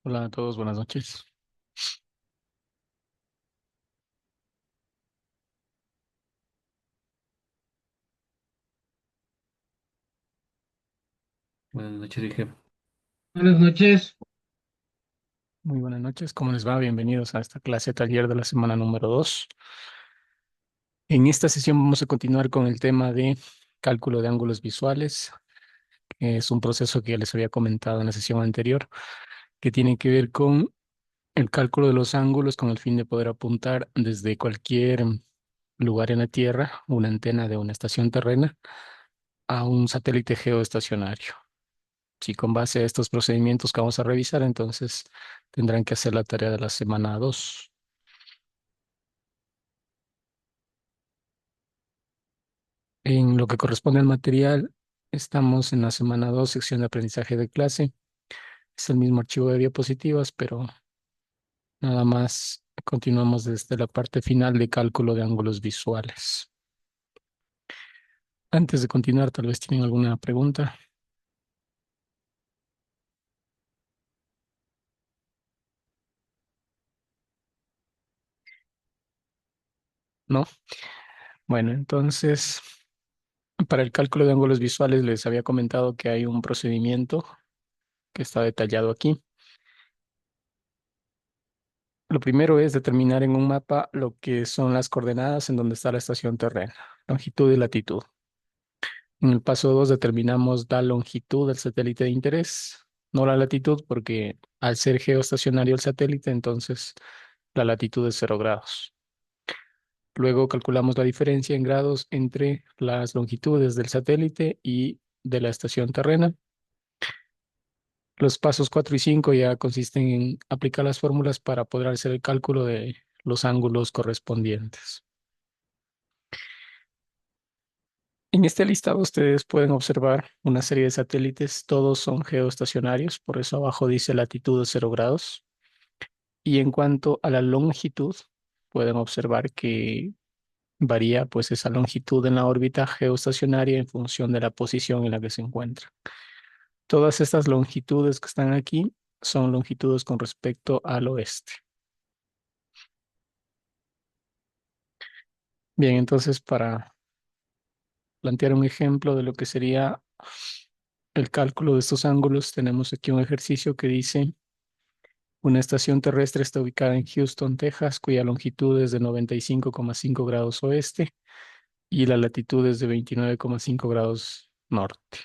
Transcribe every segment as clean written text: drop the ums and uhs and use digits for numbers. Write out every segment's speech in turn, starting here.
Hola a todos, buenas noches. Buenas noches, dije. Buenas noches. Muy buenas noches, ¿cómo les va? Bienvenidos a esta clase taller de la semana número 2. En esta sesión vamos a continuar con el tema de cálculo de ángulos visuales, que es un proceso que ya les había comentado en la sesión anterior, que tiene que ver con el cálculo de los ángulos con el fin de poder apuntar desde cualquier lugar en la Tierra, una antena de una estación terrena, a un satélite geoestacionario. Si con base a estos procedimientos que vamos a revisar, entonces tendrán que hacer la tarea de la semana 2. En lo que corresponde al material, estamos en la semana 2, sección de aprendizaje de clase. Es el mismo archivo de diapositivas, pero nada más continuamos desde la parte final de cálculo de ángulos visuales. Antes de continuar, tal vez tienen alguna pregunta, ¿no? Bueno, entonces, para el cálculo de ángulos visuales les había comentado que hay un procedimiento que está detallado aquí. Lo primero es determinar en un mapa lo que son las coordenadas en donde está la estación terrena, longitud y latitud. En el paso 2 determinamos la longitud del satélite de interés, no la latitud, porque al ser geoestacionario el satélite, entonces la latitud es 0 grados. Luego calculamos la diferencia en grados entre las longitudes del satélite y de la estación terrena. Los pasos 4 y 5 ya consisten en aplicar las fórmulas para poder hacer el cálculo de los ángulos correspondientes. En este listado ustedes pueden observar una serie de satélites, todos son geoestacionarios, por eso abajo dice latitud de 0 grados. Y en cuanto a la longitud, pueden observar que varía pues esa longitud en la órbita geoestacionaria en función de la posición en la que se encuentra. Todas estas longitudes que están aquí son longitudes con respecto al oeste. Bien, entonces para plantear un ejemplo de lo que sería el cálculo de estos ángulos, tenemos aquí un ejercicio que dice: una estación terrestre está ubicada en Houston, Texas, cuya longitud es de 95,5 grados oeste y la latitud es de 29,5 grados norte.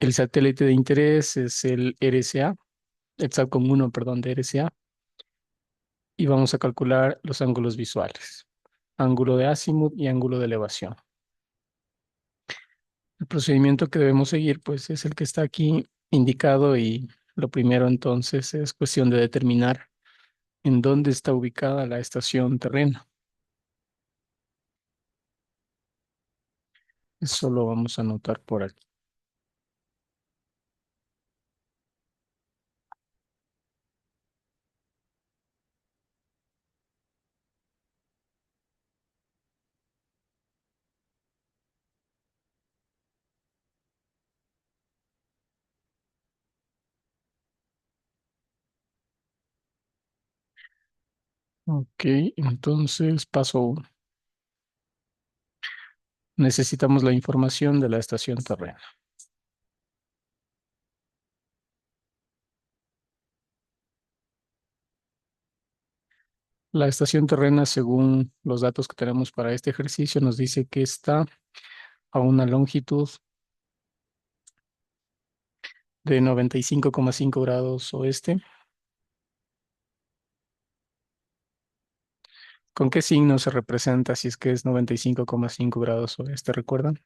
El satélite de interés es el RSA, el SATCOM 1, perdón, de RSA, y vamos a calcular los ángulos visuales, ángulo de azimut y ángulo de elevación. El procedimiento que debemos seguir, pues, es el que está aquí indicado, y lo primero entonces es cuestión de determinar en dónde está ubicada la estación terrena. Eso lo vamos a anotar por aquí. Ok, entonces paso 1. Necesitamos la información de la estación terrena. La estación terrena, según los datos que tenemos para este ejercicio, nos dice que está a una longitud de 95,5 grados oeste. ¿Con qué signo se representa si es que es 95,5 grados oeste? ¿Recuerdan?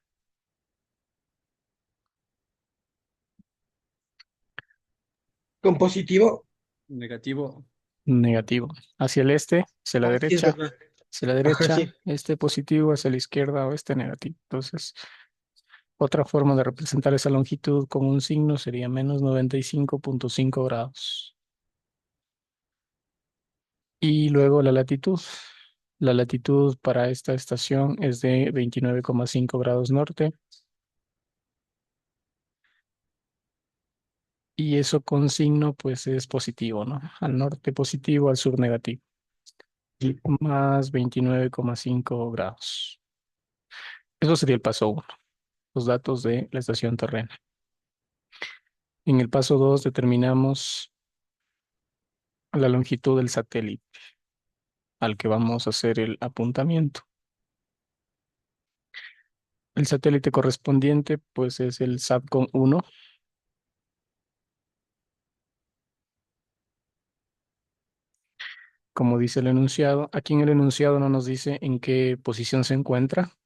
¿Con positivo? Negativo. Negativo. Hacia el este, hacia la Ah, sí, es derecha, verdad. hacia la Ajá, sí. derecha, este positivo, hacia la izquierda, oeste negativo. Entonces, otra forma de representar esa longitud con un signo sería menos 95,5 grados. Y luego la latitud. La latitud para esta estación es de 29,5 grados norte. Y eso con signo, pues es positivo, ¿no? Al norte positivo, al sur negativo. Y más 29,5 grados. Eso sería el paso uno, los datos de la estación terrena. En el paso 2 determinamos la longitud del satélite al que vamos a hacer el apuntamiento. El satélite correspondiente, pues es el SATCOM-1. Como dice el enunciado. Aquí en el enunciado no nos dice en qué posición se encuentra.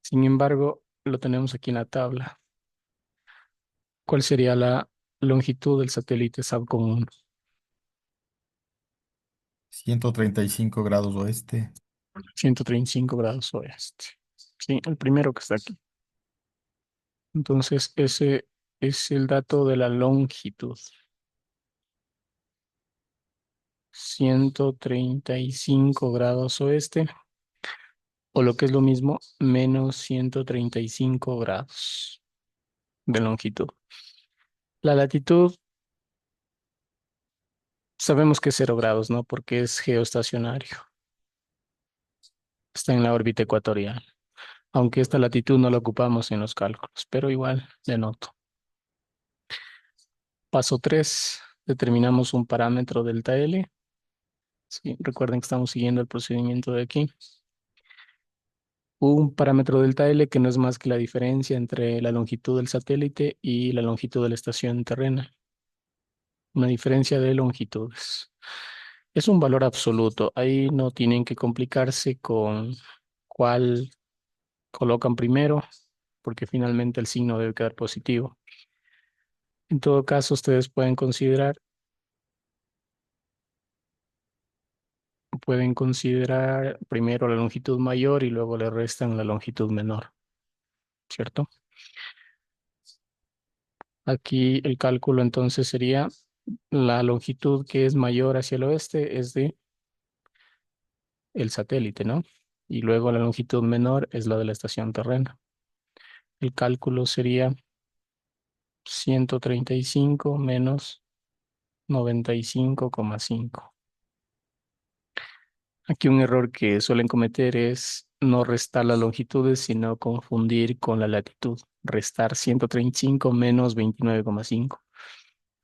Sin embargo, lo tenemos aquí en la tabla. ¿Cuál sería la longitud del satélite SATCOM-1? 135 grados oeste. 135 grados oeste. Sí, el primero que está aquí. Entonces, ese es el dato de la longitud. 135 grados oeste, o lo que es lo mismo, menos 135 grados de longitud. La latitud sabemos que es 0 grados, ¿no? Porque es geoestacionario. Está en la órbita ecuatorial. Aunque esta latitud no la ocupamos en los cálculos, pero igual le noto. Paso 3. Determinamos un parámetro delta L. Sí, recuerden que estamos siguiendo el procedimiento de aquí. Un parámetro delta L que no es más que la diferencia entre la longitud del satélite y la longitud de la estación terrena. Una diferencia de longitudes. Es un valor absoluto. Ahí no tienen que complicarse con cuál colocan primero, porque finalmente el signo debe quedar positivo. En todo caso, ustedes pueden considerar primero la longitud mayor y luego le restan la longitud menor, ¿cierto? Aquí el cálculo entonces sería la longitud que es mayor hacia el oeste es de el satélite, ¿no? Y luego la longitud menor es la de la estación terrena. El cálculo sería 135 menos 95,5. Aquí un error que suelen cometer es no restar las longitudes, sino confundir con la latitud. Restar 135 menos 29,5.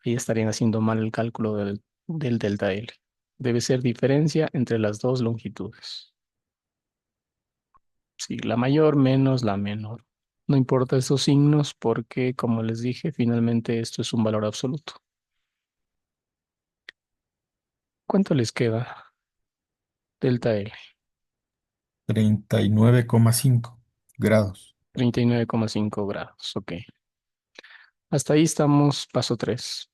Ahí estarían haciendo mal el cálculo del delta L. Debe ser diferencia entre las dos longitudes. Sí, la mayor menos la menor. No importa esos signos porque, como les dije, finalmente esto es un valor absoluto. ¿Cuánto les queda? Delta L, 39,5 grados. 39,5 grados. Ok. Hasta ahí estamos, paso 3.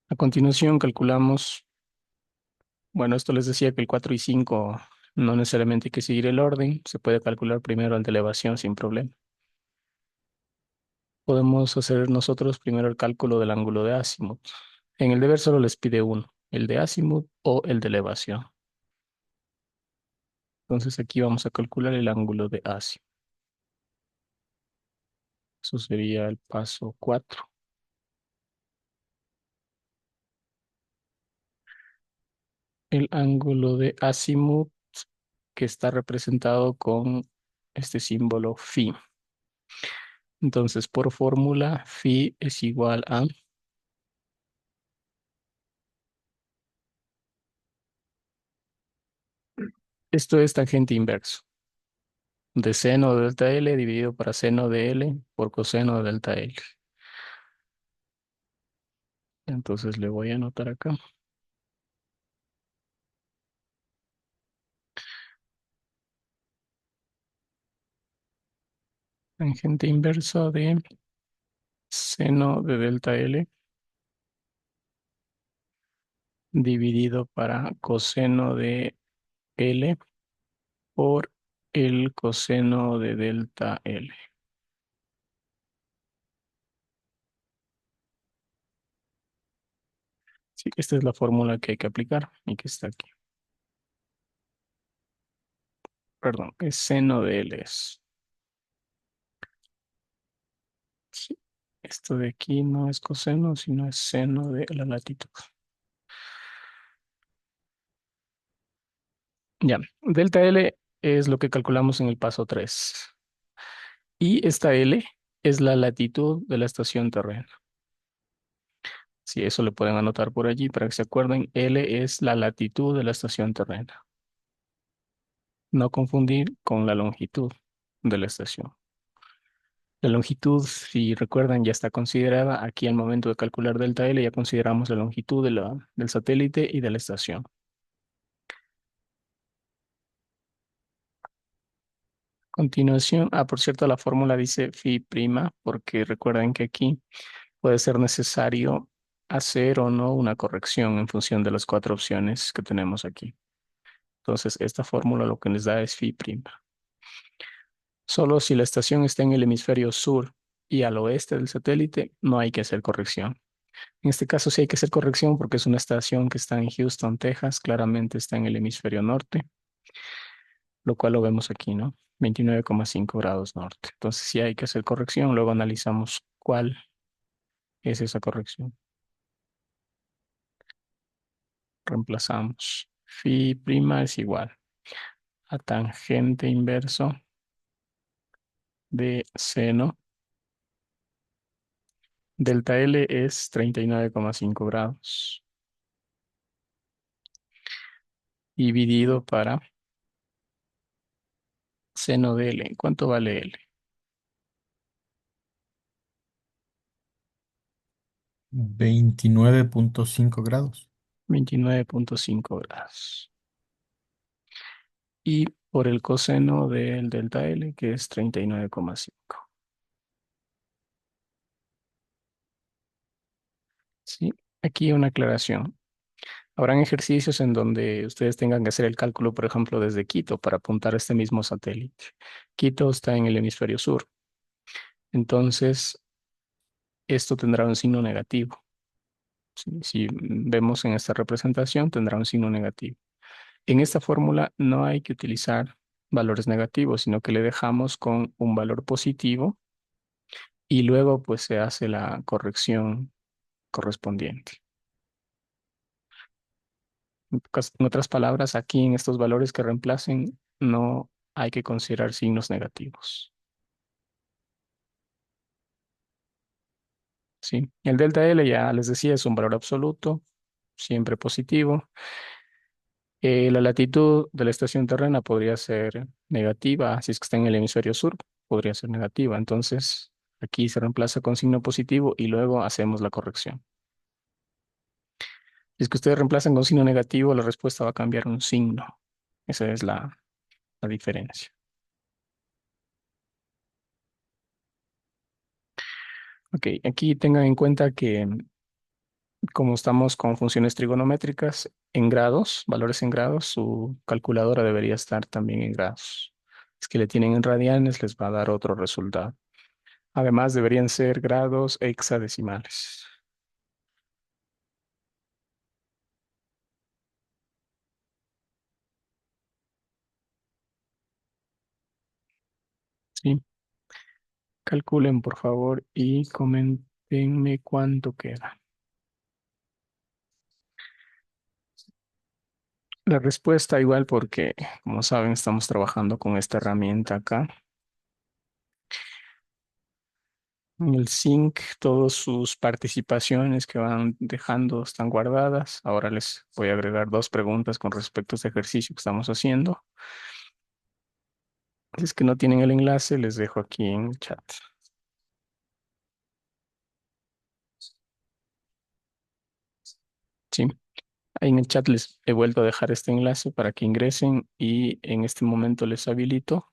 A continuación calculamos, bueno, esto les decía que el 4 y 5 no necesariamente hay que seguir el orden, se puede calcular primero el de elevación sin problema. Podemos hacer nosotros primero el cálculo del ángulo de azimut. En el deber solo les pide uno, el de azimut o el de elevación. Entonces aquí vamos a calcular el ángulo de azimut. Eso sería el paso 4. El ángulo de azimut que está representado con este símbolo phi. Entonces, por fórmula, phi es igual a esto es tangente inverso de seno de delta L dividido para seno de L por coseno de delta L. Entonces le voy a anotar acá. Tangente inverso de seno de delta L dividido para coseno de L por el coseno de delta L. Sí, esta es la fórmula que hay que aplicar y que está aquí. Perdón, es seno de L. Sí, Esto de aquí no es coseno, sino es seno de la latitud. Ya, delta L es lo que calculamos en el paso 3. Y esta L es la latitud de la estación terrena. Sí, eso le pueden anotar por allí para que se acuerden. L es la latitud de la estación terrena. No confundir con la longitud de la estación. La longitud, si recuerdan, ya está considerada. Aquí al momento de calcular delta L ya consideramos la longitud del satélite y de la estación. Continuación, por cierto, la fórmula dice phi prima, porque recuerden que aquí puede ser necesario hacer o no una corrección en función de las 4 opciones que tenemos aquí. Entonces, esta fórmula lo que les da es phi prima. Solo si la estación está en el hemisferio sur y al oeste del satélite, no hay que hacer corrección. En este caso sí hay que hacer corrección porque es una estación que está en Houston, Texas, claramente está en el hemisferio norte, lo cual lo vemos aquí, ¿no? 29,5 grados norte. Entonces sí hay que hacer corrección, luego analizamos cuál es esa corrección. Reemplazamos. Phi prima es igual a tangente inverso de seno. Delta L es 39,5 grados. Dividido para seno de L. ¿Cuánto vale L? 29.5 grados. 29,5 grados. Y por el coseno del delta L, que es 39,5. Sí, aquí una aclaración. Habrán ejercicios en donde ustedes tengan que hacer el cálculo, por ejemplo, desde Quito para apuntar a este mismo satélite. Quito está en el hemisferio sur. Entonces, esto tendrá un signo negativo. Si vemos en esta representación, tendrá un signo negativo. En esta fórmula no hay que utilizar valores negativos, sino que le dejamos con un valor positivo y luego pues se hace la corrección correspondiente. En otras palabras, aquí en estos valores que reemplacen no hay que considerar signos negativos. ¿Sí? El delta L ya les decía es un valor absoluto, siempre positivo. La latitud de la estación terrena podría ser negativa, si es que está en el hemisferio sur, podría ser negativa. Entonces, aquí se reemplaza con signo positivo y luego hacemos la corrección. Si es que ustedes reemplazan con signo negativo, la respuesta va a cambiar un signo. Esa es la diferencia. Ok, aquí tengan en cuenta que como estamos con funciones trigonométricas en grados, valores en grados, su calculadora debería estar también en grados. Es que le tienen en radianes, les va a dar otro resultado. Además, deberían ser grados hexadecimales. ¿Sí? Calculen, por favor, y coméntenme cuánto queda. La respuesta igual porque, como saben, estamos trabajando con esta herramienta acá. En el sync, todas sus participaciones que van dejando están guardadas. Ahora les voy a agregar 2 preguntas con respecto a este ejercicio que estamos haciendo. Si es que no tienen el enlace, les dejo aquí en el chat. Sí, ahí en el chat les he vuelto a dejar este enlace para que ingresen y en este momento les habilito.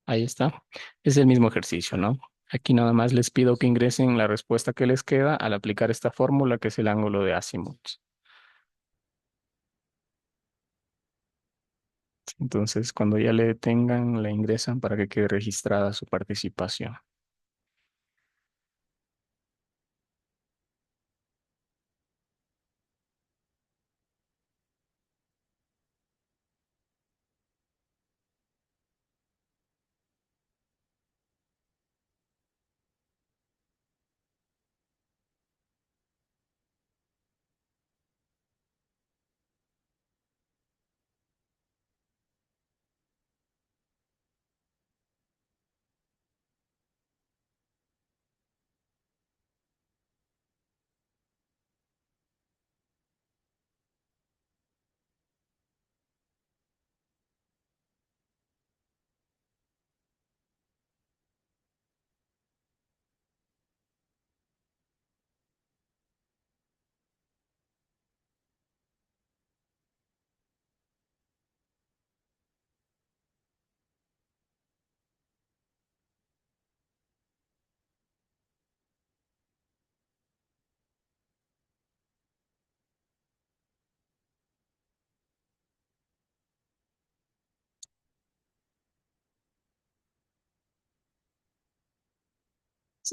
Ahí está. Es el mismo ejercicio, ¿no? Aquí nada más les pido que ingresen la respuesta que les queda al aplicar esta fórmula que es el ángulo de Azimuth. Entonces, cuando ya le tengan, la ingresan para que quede registrada su participación.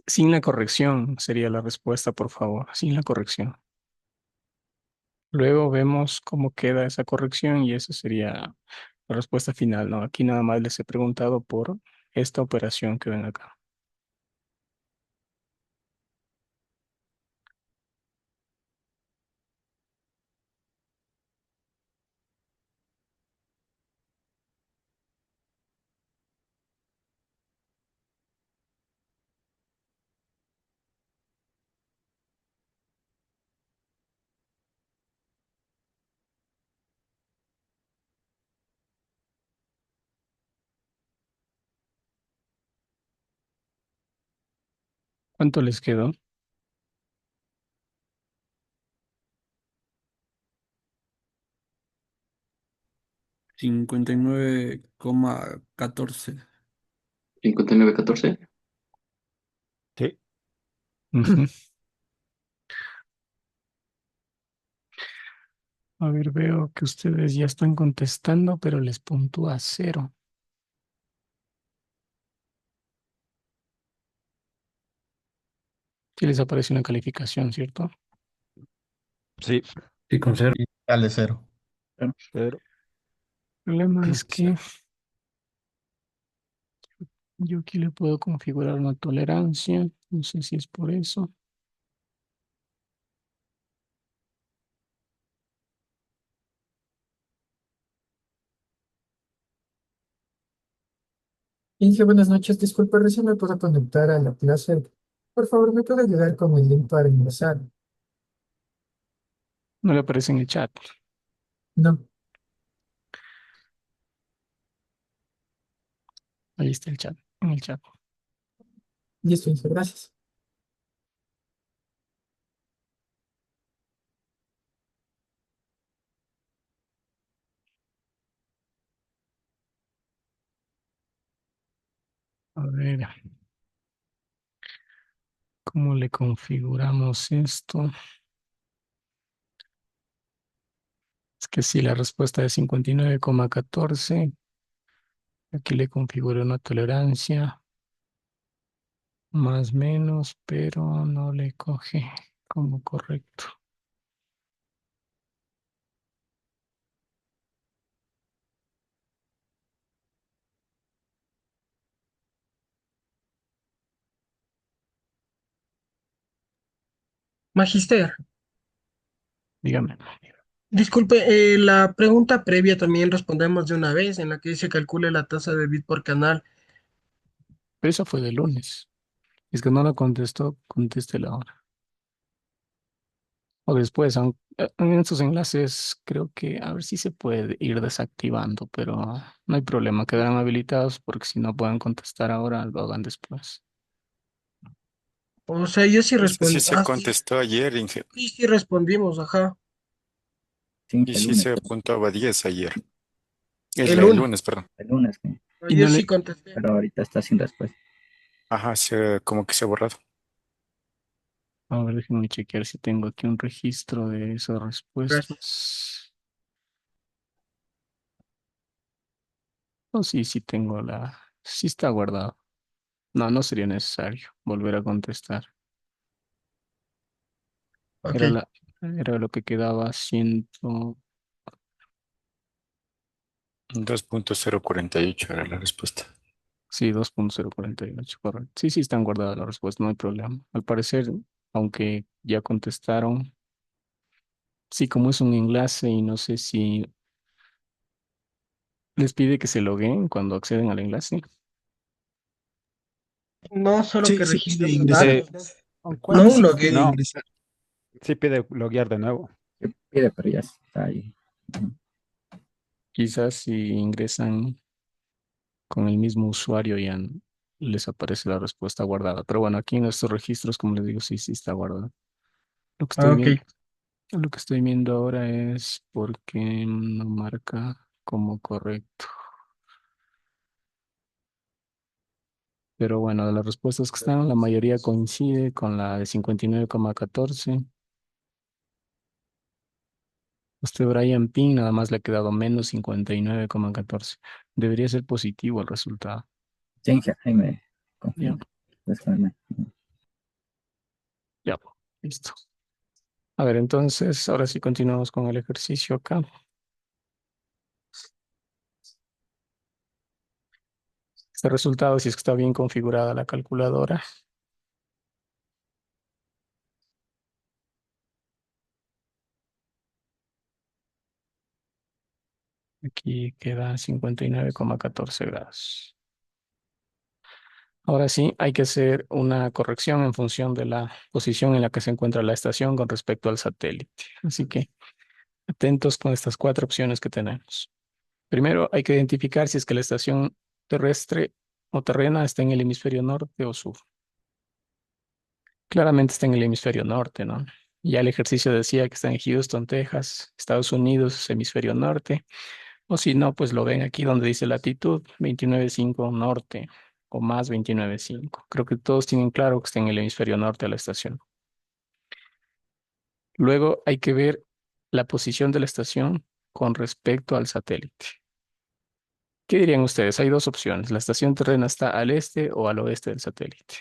Sin la corrección sería la respuesta, por favor, sin la corrección. Luego vemos cómo queda esa corrección y esa sería la respuesta final, ¿no? Aquí nada más les he preguntado por esta operación que ven acá. ¿Cuánto les quedó? 59,14. 59,14. Sí. Ujú. A ver, veo que ustedes ya están contestando, pero les puntúa 0. Sí les aparece una calificación, ¿cierto? Sí. Sí, con 0. Y sale 0. Pero El problema es que yo aquí le puedo configurar una tolerancia. No sé si es por eso. Inge, buenas noches. Disculpe, recién me puedo conectar a la clase. Por favor, ¿me puede ayudar con el link para ingresar? No le aparece en el chat. No, Ahí está el chat, en el chat. listo, Inge, gracias. A ver, ¿cómo le configuramos esto? Es que si la respuesta es 59,14, aquí le configuro una tolerancia, más menos, pero no le coge como correcto. Magister, Dígame. disculpe, la pregunta previa también respondemos de una vez, en la que dice calcule la tasa de bit por canal. Pero eso fue de lunes. Es que no la contestó, contéstela ahora. O después, en estos enlaces creo que a ver si se puede ir desactivando, pero no hay problema, quedarán habilitados porque si no pueden contestar ahora, lo hagan después. O sea, yo sí Este sí respondí. se Ah, sí, contestó ayer, Inge, sí, sí respondimos, ajá. Sí, y el sí lunes, se apuntaba 10 ayer. El El lunes. lunes, perdón. el lunes, sí, No, Y yo no sí le, contesté. pero ahorita está sin respuesta. Ajá, como que se ha borrado. a ver, déjenme chequear si tengo aquí un registro de esas Gracias. respuestas. Oh, sí, sí tengo sí está guardado. No, no sería necesario volver a contestar. Ok, Era era lo que quedaba 2.048 era la respuesta. sí, 2,048, correcto. Sí, sí están guardadas las respuestas, no hay problema. Al parecer, aunque ya contestaron, sí, como es un enlace y no sé si les pide que se logueen cuando acceden al enlace. no solo Sí, que sí pide registremos ingresar. datos, A no mí un sí me login. pide no, ingresar. sí pide loguear de nuevo. Sí, pide, pero ya está ahí. Quizás si ingresan con el mismo usuario ya les aparece la respuesta guardada. Pero bueno, aquí en estos registros, como les digo, sí, sí está guardada. Lo que Ah, estoy ok. viendo, lo que estoy viendo ahora es porque no marca como correcto. Pero bueno, de las respuestas que están, la mayoría coincide con la de 59,14. Usted, Brian Ping, nada más le ha quedado menos 59,14. Debería ser positivo el resultado. Sí, Inge, ahí me Ya. confirma. Déjame. Ya, listo. A ver, entonces, ahora sí continuamos con el ejercicio acá. Este resultado, si es que está bien configurada la calculadora. Aquí queda 59,14 grados. Ahora sí, hay que hacer una corrección en función de la posición en la que se encuentra la estación con respecto al satélite. Así que atentos con estas 4 opciones que tenemos. Primero, hay que identificar si es que la estación terrestre o terrena está en el hemisferio norte o sur. Claramente está en el hemisferio norte, ¿no? Ya el ejercicio decía que está en Houston, Texas, Estados Unidos, hemisferio norte. O si no, pues lo ven aquí donde dice latitud 29,5 norte o más 29,5. Creo que todos tienen claro que está en el hemisferio norte de la estación. Luego hay que ver la posición de la estación con respecto al satélite. ¿Qué dirían ustedes? Hay 2 opciones. ¿La estación terrena está al este o al oeste del satélite?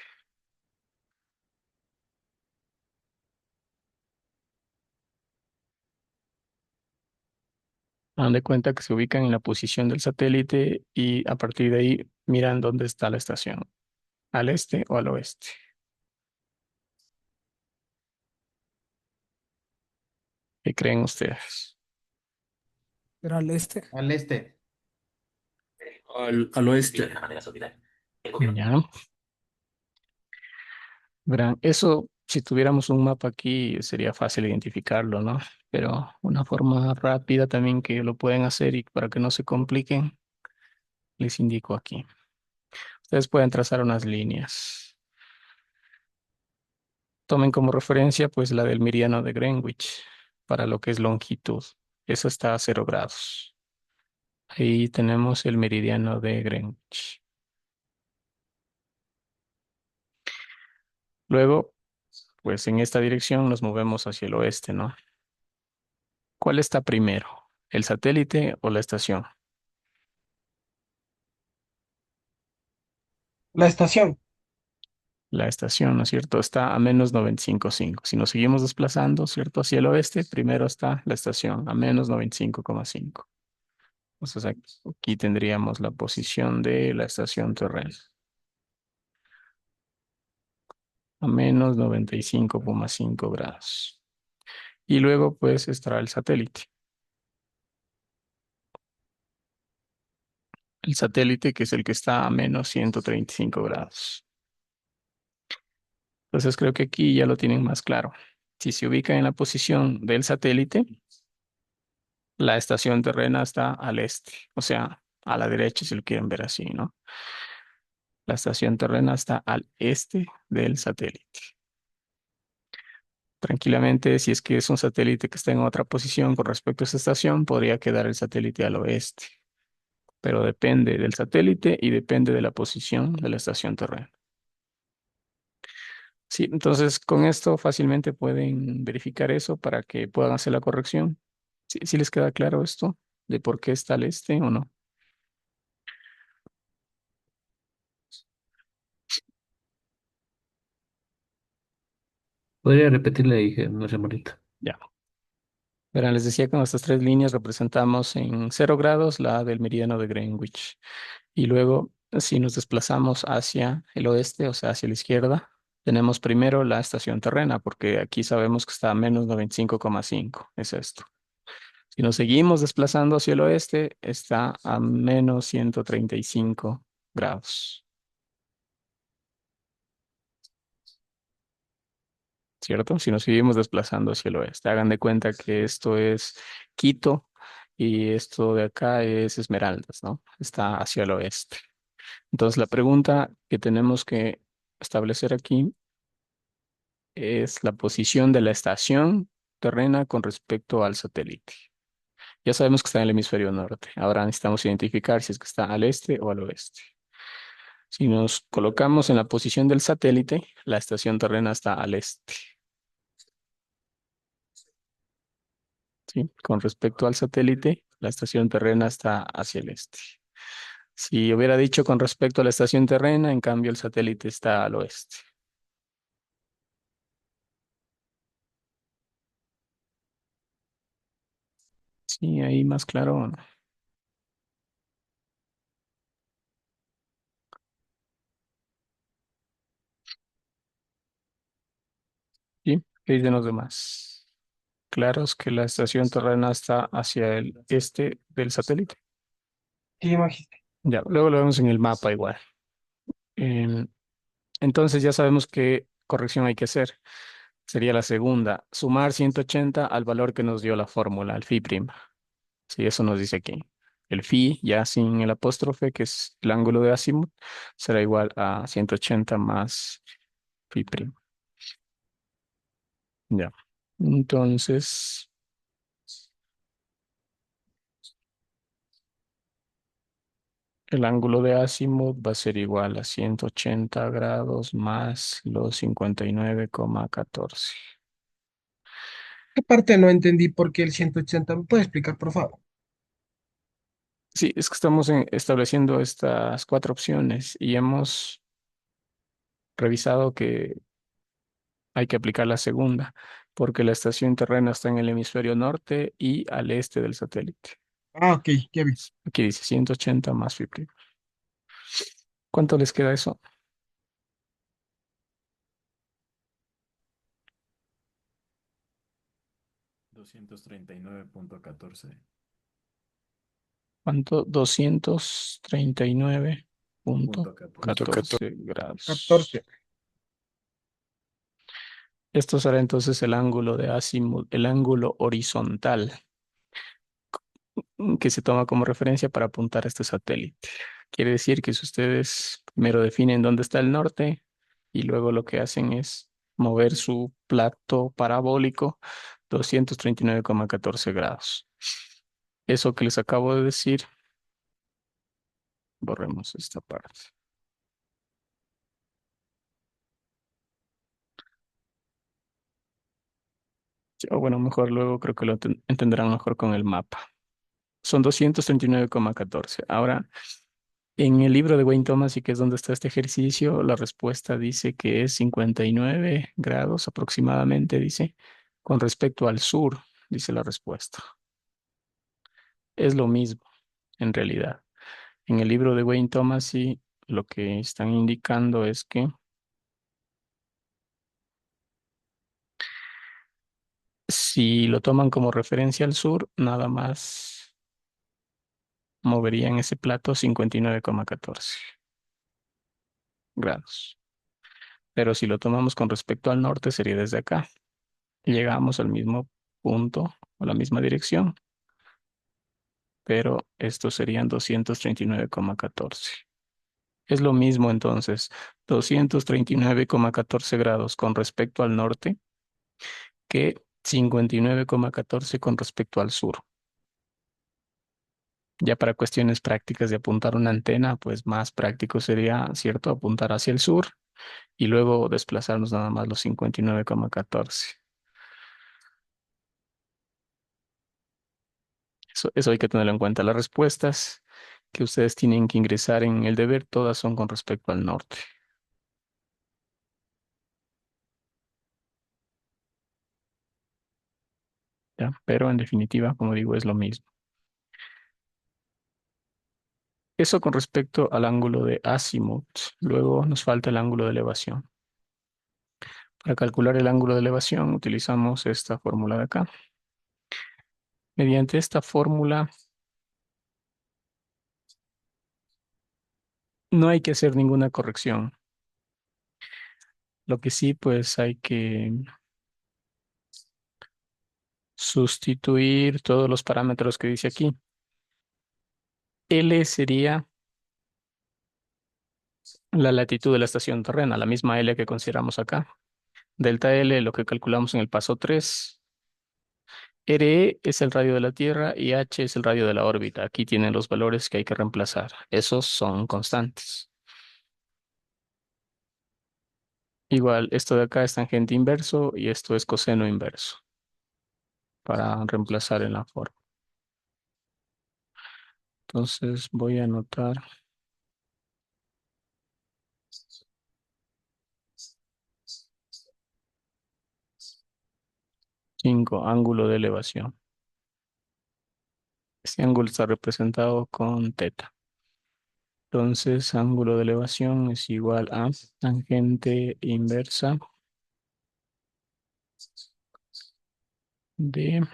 Hagan de cuenta que se ubican en la posición del satélite y a partir de ahí miran dónde está la estación. ¿Al este o al oeste? ¿Qué creen ustedes? Era al este. Al este. Al oeste. Ya. Verán, eso, si tuviéramos un mapa aquí, sería fácil identificarlo, ¿no? Pero una forma rápida también que lo pueden hacer y para que no se compliquen, les indico aquí. Ustedes pueden trazar unas líneas. Tomen como referencia, pues, la del meridiano de Greenwich para lo que es longitud. Eso está a 0 grados. Ahí tenemos el meridiano de Greenwich. Luego, pues, en esta dirección nos movemos hacia el oeste, ¿no? ¿Cuál está primero? ¿El satélite o la estación? La estación. La estación, ¿no es cierto? Está a menos 95,5. Si nos seguimos desplazando, ¿cierto? Hacia el oeste, primero está la estación a menos 95,5. Entonces aquí tendríamos la posición de la estación terrena a menos 95,5 grados. Y luego pues estará el satélite. El satélite que es el que está a menos 135 grados. Entonces creo que aquí ya lo tienen más claro. Si se ubica en la posición del satélite, la estación terrena está al este, o sea, a la derecha si lo quieren ver así, ¿no? La estación terrena está al este del satélite. Tranquilamente, si es que es un satélite que está en otra posición con respecto a esa estación, podría quedar el satélite al oeste, pero depende del satélite y depende de la posición de la estación terrena. Sí, entonces con esto fácilmente pueden verificar eso para que puedan hacer la corrección. ¿Sí, sí les queda claro esto de por qué está al este o no? ¿Podría repetirle? Dije, no sé, Marita. Ya. Verán, les decía que con estas 3 líneas representamos en 0 grados la del meridiano de Greenwich. Y luego, si nos desplazamos hacia el oeste, o sea, hacia la izquierda, tenemos primero la estación terrena, porque aquí sabemos que está a menos 95,5. Es esto. Si nos seguimos desplazando hacia el oeste, está a menos 135 grados. ¿Cierto? Si nos seguimos desplazando hacia el oeste. Hagan de cuenta que esto es Quito y esto de acá es Esmeraldas, ¿no? Está hacia el oeste. Entonces, la pregunta que tenemos que establecer aquí es la posición de la estación terrena con respecto al satélite. Ya sabemos que está en el hemisferio norte. Ahora necesitamos identificar si es que está al este o al oeste. Si nos colocamos en la posición del satélite, la estación terrena está al este. ¿Sí? Con respecto al satélite, la estación terrena está hacia el este. Si hubiera dicho con respecto a la estación terrena, en cambio el satélite está al oeste. Sí, ahí más claro. ¿Sí? ¿Qué dicen los demás? Claros que la estación terrena está hacia el este del satélite. Sí, magíster. Ya, luego lo vemos en el mapa igual. Em, entonces ya sabemos qué corrección hay que hacer. Sería la segunda, sumar 180 al valor que nos dio la fórmula, el phi'. Sí, eso nos dice aquí. El phi, ya sin el apóstrofe, que es el ángulo de azimut, será igual a 180 más phi'. Ya. Entonces, el ángulo de azimut va a ser igual a 180 grados más los 59,14. ¿Qué parte no entendí por qué el 180? ¿Me puede explicar, por favor? Sí, es que estamos estableciendo estas cuatro opciones y hemos revisado que hay que aplicar la segunda, porque la estación terrena está en el hemisferio norte y al este del satélite. Ah, ok, ya vi. Aquí dice 180 más phi'. ¿Cuánto les queda eso? ¿Cuánto? 239,14 grados. 14. Esto será entonces el ángulo de azimut, el ángulo horizontal que se toma como referencia para apuntar a este satélite. Quiere decir que si ustedes primero definen dónde está el norte y luego lo que hacen es mover su plato parabólico 239,14 grados. Eso que les acabo de decir, borremos esta parte. O bueno, mejor luego creo que lo entenderán mejor con el mapa. Son 239,14. Ahora, en el libro de Wayne Thomas, y que es donde está este ejercicio, la respuesta dice que es 59 grados aproximadamente, dice, con respecto al sur, dice la respuesta. Es lo mismo, en realidad. En el libro de Wayne Thomas, sí, lo que están indicando es que si lo toman como referencia al sur, nada más moverían ese plato 59,14 grados. Pero si lo tomamos con respecto al norte, sería desde acá. Llegamos al mismo punto o la misma dirección, pero estos serían 239,14. Es lo mismo entonces, 239,14 grados con respecto al norte que 59,14 con respecto al sur. Ya para cuestiones prácticas de apuntar una antena, pues más práctico sería, ¿cierto?, apuntar hacia el sur y luego desplazarnos nada más los 59,14. Eso hay que tenerlo en cuenta. Las respuestas que ustedes tienen que ingresar en el deber, todas son con respecto al norte. ¿Ya? Pero en definitiva, como digo, es lo mismo. Eso con respecto al ángulo de azimut. Luego nos falta el ángulo de elevación. Para calcular el ángulo de elevación utilizamos esta fórmula de acá. Mediante esta fórmula no hay que hacer ninguna corrección. Lo que sí, pues hay que sustituir todos los parámetros que dice aquí. L sería la latitud de la estación terrena, la misma L que consideramos acá. Delta L, lo que calculamos en el paso 3. RE es el radio de la Tierra y H es el radio de la órbita. Aquí tienen los valores que hay que reemplazar. Esos son constantes. Igual, esto de acá es tangente inverso y esto es coseno inverso para reemplazar en la forma. Entonces voy a anotar 5 ángulo de elevación. Este ángulo está representado con teta. Entonces, ángulo de elevación es igual a tangente inversa de...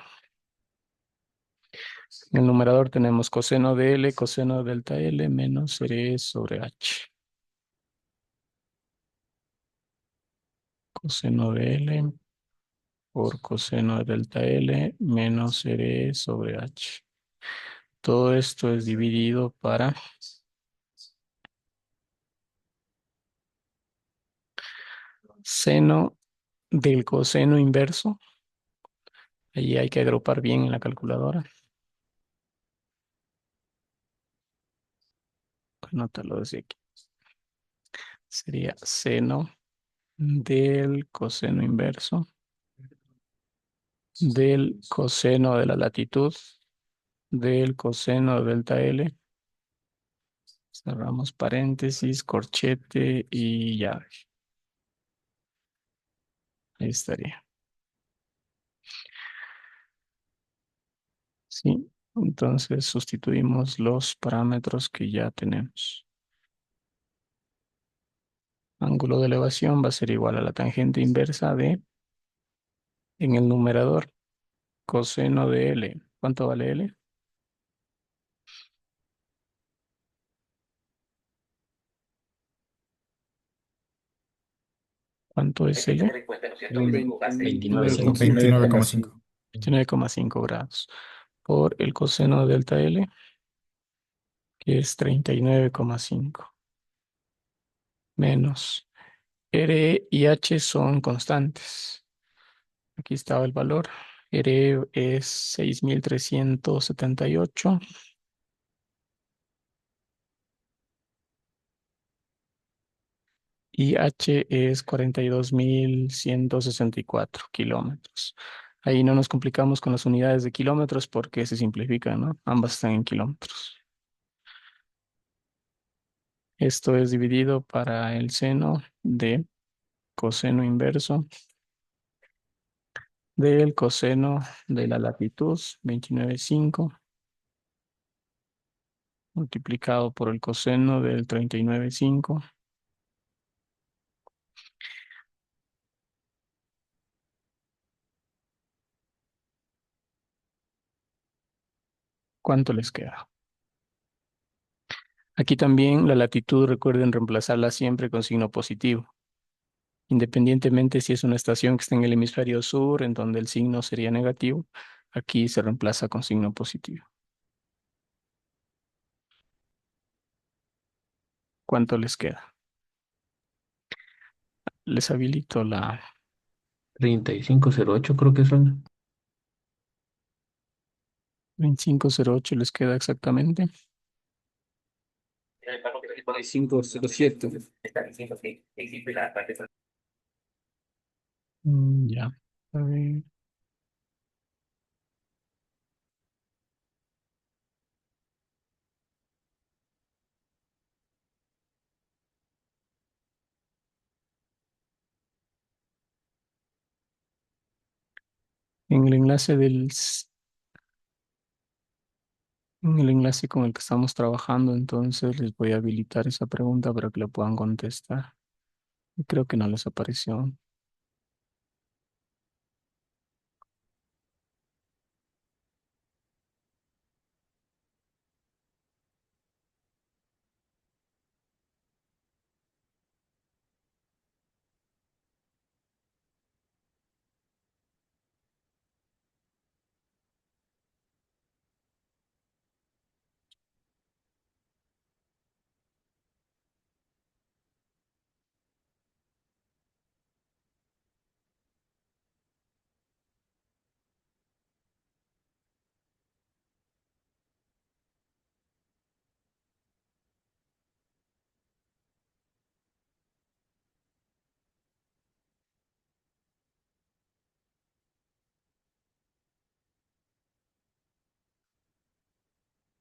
En el numerador tenemos coseno de L, coseno de delta L, menos R sobre H. Coseno de L por coseno de delta L, menos R sobre H. Todo esto es dividido para seno del coseno inverso. Allí hay que agrupar bien en la calculadora. Anótalo desde aquí. Sería seno del coseno inverso del coseno de la latitud del coseno de delta L. Cerramos paréntesis, corchete y llave. Ahí estaría. Sí, entonces sustituimos los parámetros que ya tenemos. Ángulo de elevación va a ser igual a la tangente inversa de, en el numerador, coseno de L. ¿Cuánto vale L? ¿Cuánto es L? 29,5. 29,5. 29,5 grados. Por el coseno de delta L, que es 39,5. Menos R y H son constantes. Aquí estaba el valor. R es 6.378 y H es 42.164 kilómetros. Ahí no nos complicamos con las unidades de kilómetros porque se simplifican, ¿no? Ambas están en kilómetros. Esto es dividido para el seno de coseno inverso del coseno de la latitud 29,5 multiplicado por el coseno del 39,5. ¿Cuánto les queda? Aquí también la latitud, recuerden reemplazarla siempre con signo positivo. Independientemente si es una estación que está en el hemisferio sur, en donde el signo sería negativo, aquí se reemplaza con signo positivo. ¿Cuánto les queda? Les habilito la 3508 creo que son. 2508, les queda exactamente. 507. Ya. A ver. En el enlace en el enlace con el que estamos trabajando, entonces les voy a habilitar esa pregunta para que la puedan contestar. Y creo que no les apareció.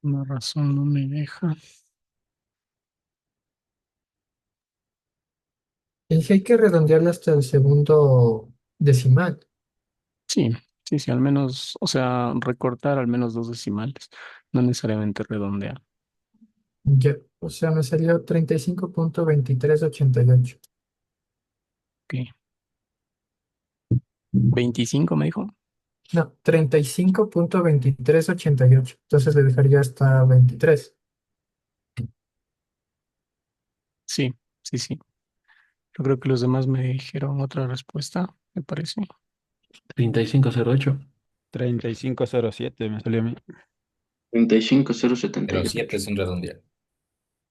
Una razón no me deja. El G hay que redondearlo hasta el segundo decimal. Sí, Sí, sí, al menos, o sea, recortar al menos dos decimales, no necesariamente redondear. Ya, o sea, me salió 35.2388. Ok. 25 me dijo. No, 35.2388. Entonces le dejaría hasta 23. Sí, sí, sí. Yo creo que los demás me dijeron otra respuesta, me parece. 3508. 3507 me salió a mí. 35078. 07 es un redondear.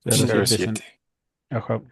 07 es 07. ajá.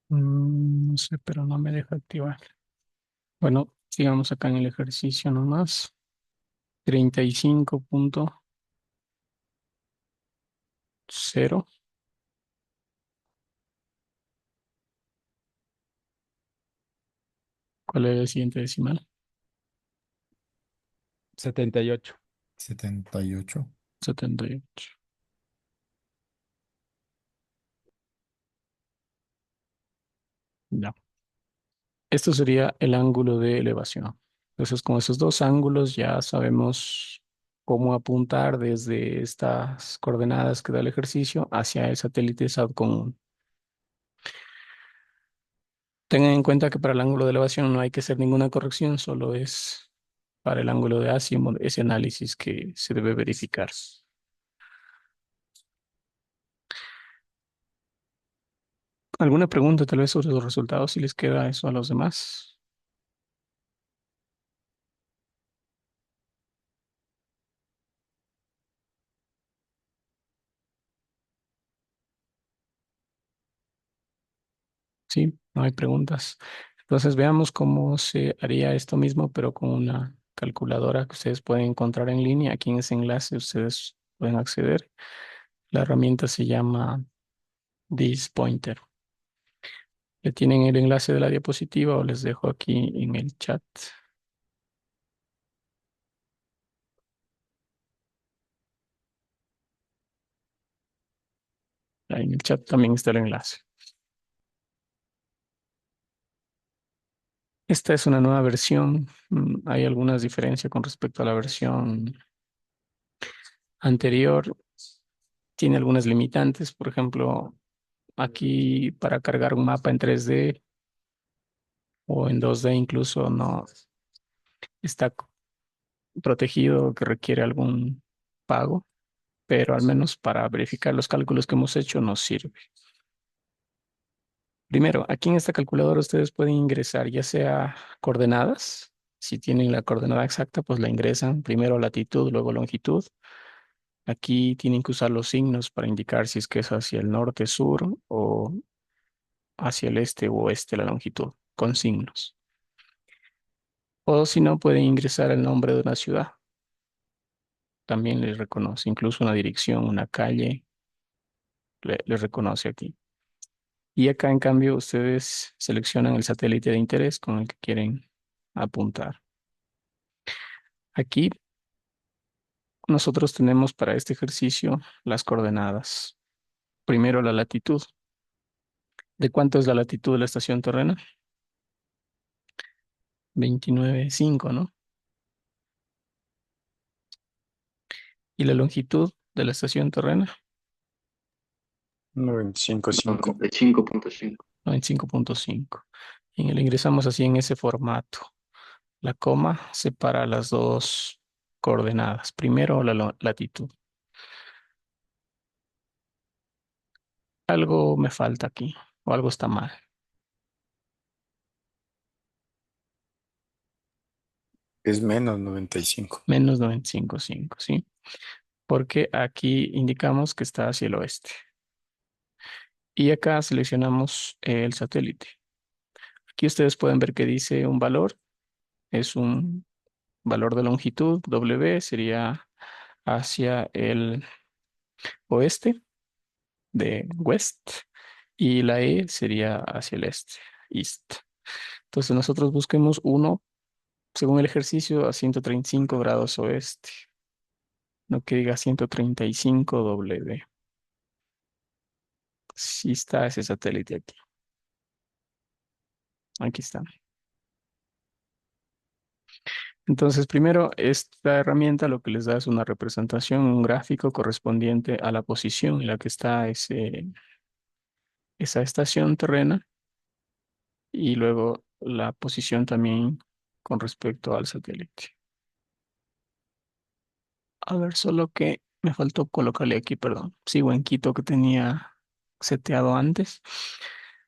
No sé, pero no me deja activar. Bueno, sigamos acá en el ejercicio nomás. 35.0. ¿Cuál es el siguiente decimal? 78. 78. 78. Ya. Esto sería el ángulo de elevación. Entonces, con esos dos ángulos ya sabemos cómo apuntar desde estas coordenadas que da el ejercicio hacia el satélite SAT común. Tengan en cuenta que para el ángulo de elevación no hay que hacer ninguna corrección, solo es para el ángulo de azimut ese análisis que se debe verificar. ¿Alguna pregunta tal vez sobre los resultados si les queda eso a los demás? Sí, no hay preguntas. Entonces veamos cómo se haría esto mismo, pero con una calculadora que ustedes pueden encontrar en línea. Aquí en ese enlace ustedes pueden acceder. La herramienta se llama ThisPointer. Ya tienen el enlace de la diapositiva o les dejo aquí en el chat. Ahí en el chat también está el enlace. Esta es una nueva versión. Hay algunas diferencias con respecto a la versión anterior. Tiene algunas limitantes. Por ejemplo, aquí para cargar un mapa en 3D o en 2D incluso no está protegido, que requiere algún pago, pero al menos para verificar los cálculos que hemos hecho nos sirve. Primero, aquí en esta calculadora ustedes pueden ingresar ya sea coordenadas. Si tienen la coordenada exacta, pues la ingresan primero latitud, luego longitud. Aquí tienen que usar los signos para indicar si es que es hacia el norte, sur o hacia el este o oeste la longitud, con signos. O si no, pueden ingresar el nombre de una ciudad. También les reconoce, incluso una dirección, una calle, les reconoce aquí. Y acá, en cambio, ustedes seleccionan el satélite de interés con el que quieren apuntar. Aquí nosotros tenemos para este ejercicio las coordenadas. Primero la latitud. ¿De cuánto es la latitud de la estación terrena? 29,5, ¿no? ¿Y la longitud de la estación terrena? 95.5. 95.5. 95,5. Y le ingresamos así en ese formato. La coma separa las dos coordenadas. Primero la latitud. Algo me falta aquí. o algo está mal. Es menos 95. Menos 95,5, ¿sí? Porque aquí indicamos que está hacia el oeste. Y acá seleccionamos el satélite. Aquí ustedes pueden ver que dice un valor, es un valor de longitud, W, sería hacia el oeste de west, y la E sería hacia el este, east. Entonces nosotros busquemos uno, según el ejercicio, a 135 grados oeste, no que diga 135 W. Sí está ese satélite aquí. Aquí está. Entonces, primero, esta herramienta lo que les da es una representación, un gráfico correspondiente a la posición en la que está esa estación terrena, y luego la posición también con respecto al satélite. A ver, solo que me faltó colocarle aquí, perdón. Sigo en Quito que tenía seteado antes,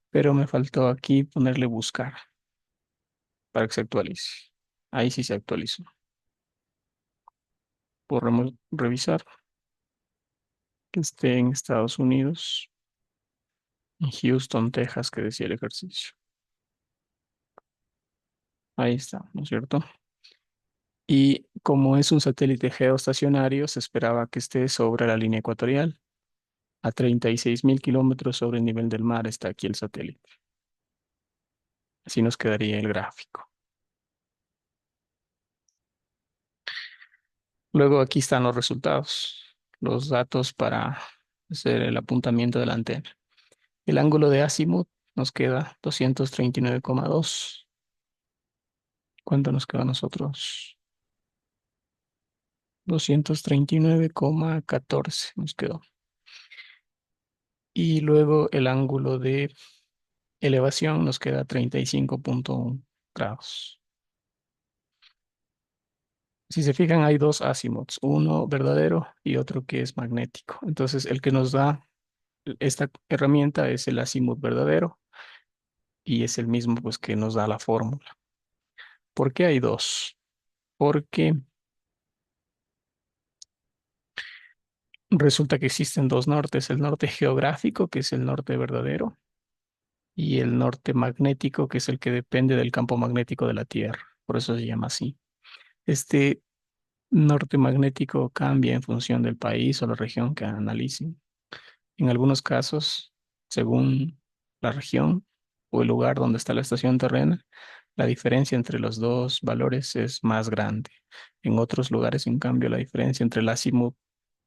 pero me faltó aquí ponerle buscar para que se actualice. Ahí sí se actualizó. Podemos revisar que esté en Estados Unidos, en Houston, Texas, que decía el ejercicio. Ahí está, ¿no es cierto? Y como es un satélite geoestacionario, se esperaba que esté sobre la línea ecuatorial. A 36.000 kilómetros sobre el nivel del mar está aquí el satélite. Así nos quedaría el gráfico. Luego aquí están los resultados, los datos para hacer el apuntamiento de la antena. El ángulo de azimut nos queda 239,2. ¿Cuánto nos queda a nosotros? 239,14 nos quedó. Y luego el ángulo de elevación nos queda 35,1 grados. Si se fijan, hay dos azimuts, uno verdadero y otro que es magnético. Entonces, el que nos da esta herramienta es el azimut verdadero y es el mismo pues que nos da la fórmula. ¿Por qué hay dos? Porque resulta que existen dos nortes, el norte geográfico, que es el norte verdadero, y el norte magnético, que es el que depende del campo magnético de la Tierra. Por eso se llama así. Este norte magnético cambia en función del país o la región que analicen. En algunos casos, según la región o el lugar donde está la estación terrena, la diferencia entre los dos valores es más grande. En otros lugares, en cambio, la diferencia entre el azimut,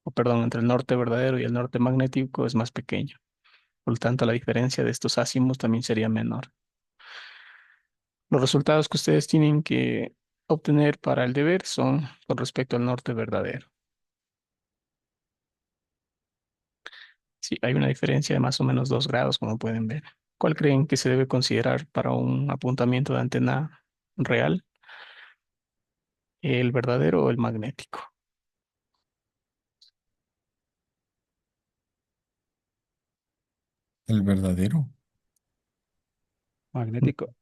o perdón, entre el norte verdadero y el norte magnético es más pequeña. Por lo tanto, la diferencia de estos ácimos también sería menor. Los resultados que ustedes tienen que obtener para el deber son con respecto al norte verdadero. Sí, hay una diferencia de más o menos 2 grados, como pueden ver. ¿Cuál creen que se debe considerar para un apuntamiento de antena real? ¿El verdadero o el magnético? El verdadero. Magnético.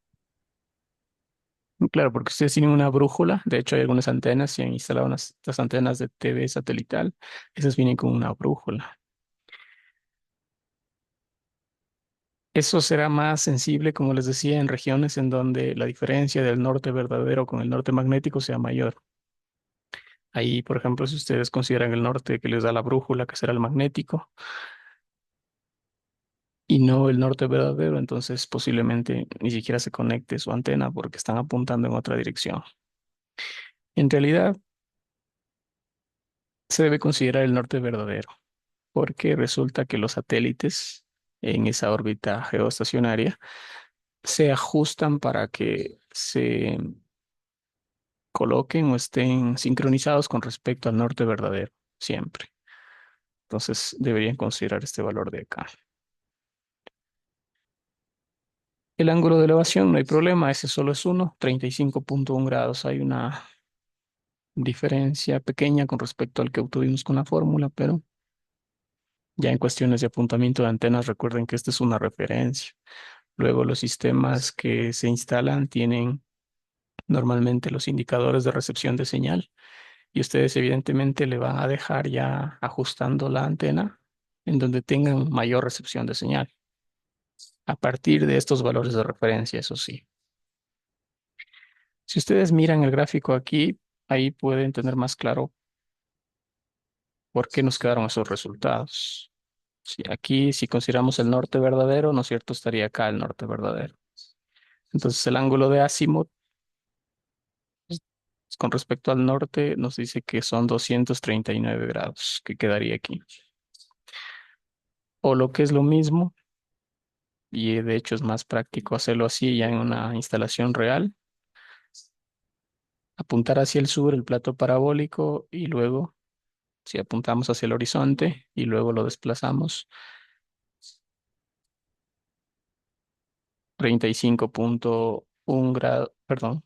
Claro, porque ustedes tienen una brújula. De hecho, hay algunas antenas, si han instalado estas antenas de TV satelital, esas vienen con una brújula. Eso será más sensible, como les decía, en regiones en donde la diferencia del norte verdadero con el norte magnético sea mayor. Ahí, por ejemplo, si ustedes consideran el norte que les da la brújula, que será el magnético, y no el norte verdadero, entonces posiblemente ni siquiera se conecte su antena porque están apuntando en otra dirección. En realidad, se debe considerar el norte verdadero, porque resulta que los satélites en esa órbita geoestacionaria se ajustan para que se coloquen o estén sincronizados con respecto al norte verdadero, siempre. Entonces, deberían considerar este valor de acá. El ángulo de elevación no hay problema, ese solo es 1, 35,1 grados. Hay una diferencia pequeña con respecto al que obtuvimos con la fórmula, pero Ya en cuestiones de apuntamiento de antenas, recuerden que esta es una referencia. Luego los sistemas que se instalan tienen normalmente los indicadores de recepción de señal y ustedes evidentemente le van a dejar ya ajustando la antena en donde tengan mayor recepción de señal a partir de estos valores de referencia, eso sí. Si ustedes miran el gráfico aquí, ahí pueden tener más claro por qué nos quedaron esos resultados. Si aquí, si consideramos el norte verdadero, ¿no es cierto? Estaría acá el norte verdadero. Entonces el ángulo de azimut con respecto al norte nos dice que son 239 grados, que quedaría aquí. O lo que es lo mismo, y de hecho es más práctico hacerlo así ya en una instalación real, apuntar hacia el sur el plato parabólico y luego, si apuntamos hacia el horizonte y luego lo desplazamos, 35,1 grados, perdón,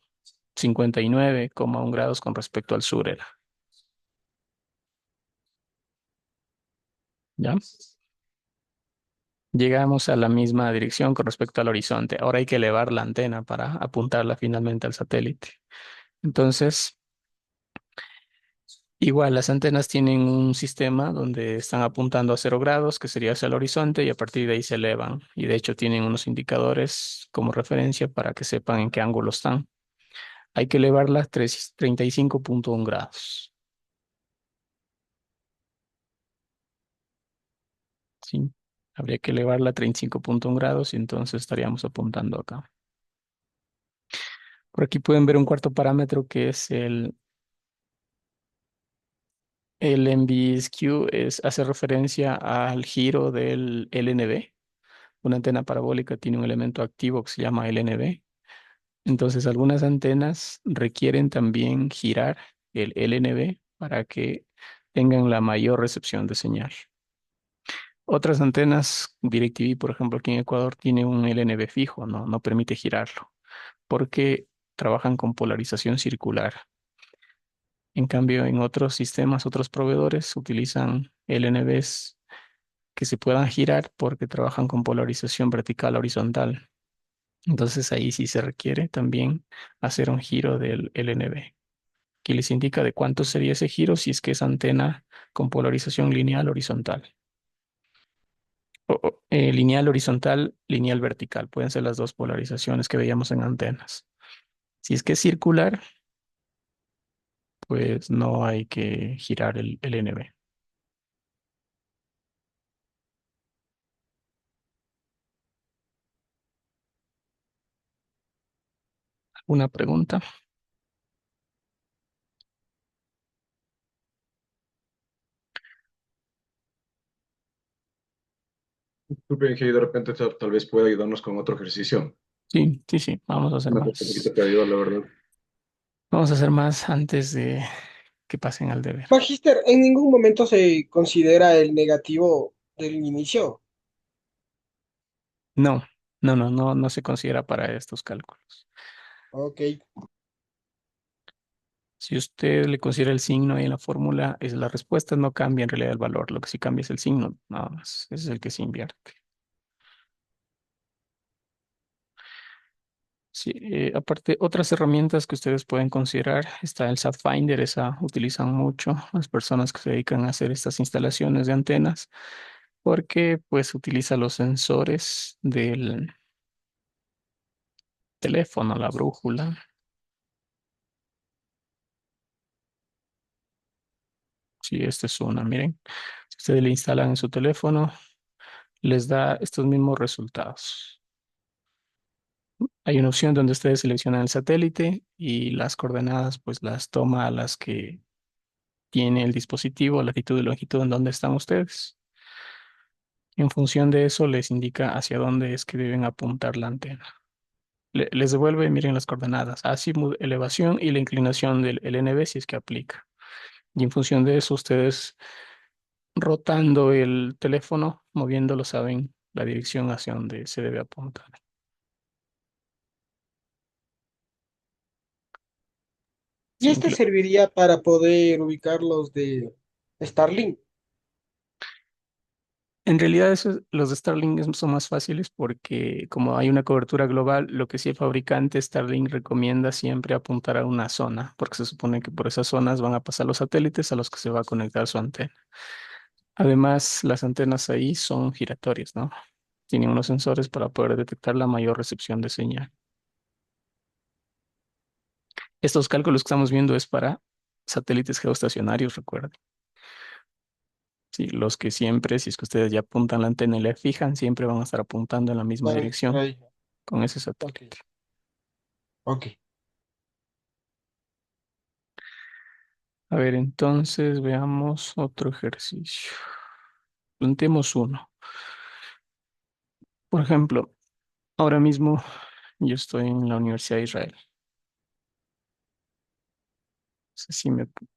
59,1 grados con respecto al sur era. ¿Ya? Llegamos a la misma dirección con respecto al horizonte. Ahora hay que elevar la antena para apuntarla finalmente al satélite. Entonces, igual las antenas tienen un sistema donde están apuntando a 0 grados, que sería hacia el horizonte, y a partir de ahí se elevan. Y de hecho tienen unos indicadores como referencia para que sepan en qué ángulo están. Hay que elevarla a 35,1 grados. ¿Sí? Habría que elevarla a 35,1 grados y entonces estaríamos apuntando acá. Por aquí pueden ver un cuarto parámetro que es el NBSQ, hace referencia al giro del LNB. Una antena parabólica tiene un elemento activo que se llama LNB. Entonces, algunas antenas requieren también girar el LNB para que tengan la mayor recepción de señal. Otras antenas, DirecTV, por ejemplo, aquí en Ecuador, tiene un LNB fijo, no permite girarlo, porque trabajan con polarización circular. En cambio, en otros sistemas, otros proveedores utilizan LNBs que se puedan girar porque trabajan con polarización vertical horizontal. Entonces ahí sí se requiere también hacer un giro del LNB, que les indica de cuánto sería ese giro si es que es antena con polarización lineal horizontal. Lineal horizontal, lineal vertical. Pueden ser las dos polarizaciones que veíamos en antenas. Si es que es circular, pues no hay que girar el LNB. ¿Una pregunta? Disculpen que de repente tal vez pueda ayudarnos con otro ejercicio. Sí, sí, sí. Vamos a hacer Me más. cuesta un poquito perdido, la verdad. Vamos a hacer más antes de que pasen al deber. Magister, en ningún momento se considera el negativo del inicio. No se considera para estos cálculos. Ok. Si usted le considera el signo ahí en la fórmula, la respuesta no cambia en realidad el valor. Lo que sí cambia es el signo, nada más. Ese es el que se invierte. Sí, aparte, otras herramientas que ustedes pueden considerar, está el SatFinder, esa utilizan mucho las personas que se dedican a hacer estas instalaciones de antenas, porque pues utiliza los sensores del teléfono, la brújula. Sí, esta es una, miren. Si ustedes le instalan en su teléfono, les da estos mismos resultados. Hay una opción donde ustedes seleccionan el satélite y las coordenadas, pues las toma a las que tiene el dispositivo, latitud y longitud en donde están ustedes. En función de eso, les indica hacia dónde es que deben apuntar la antena. Les devuelve, miren las coordenadas, azimut, elevación y la inclinación del LNB si es que aplica. Y en función de eso, ustedes rotando el teléfono, moviéndolo, saben la dirección hacia donde se debe apuntar. Y Sí, este serviría para poder ubicar los de Starlink. En realidad los de Starlink son más fáciles porque como hay una cobertura global, lo que sí el fabricante Starlink recomienda siempre apuntar a una zona, porque se supone que por esas zonas van a pasar los satélites a los que se va a conectar su antena. Además, las antenas ahí son giratorias, ¿no? Tienen unos sensores para poder detectar la mayor recepción de señal. Estos cálculos que estamos viendo es para satélites geoestacionarios, recuerden. Sí, los que siempre, si es que ustedes ya apuntan la antena y le fijan, siempre van a estar apuntando en la misma dirección con ese satélite. Ok. A ver, entonces veamos otro ejercicio. Planteemos uno. Por ejemplo, ahora mismo yo estoy en la Universidad de Israel. Si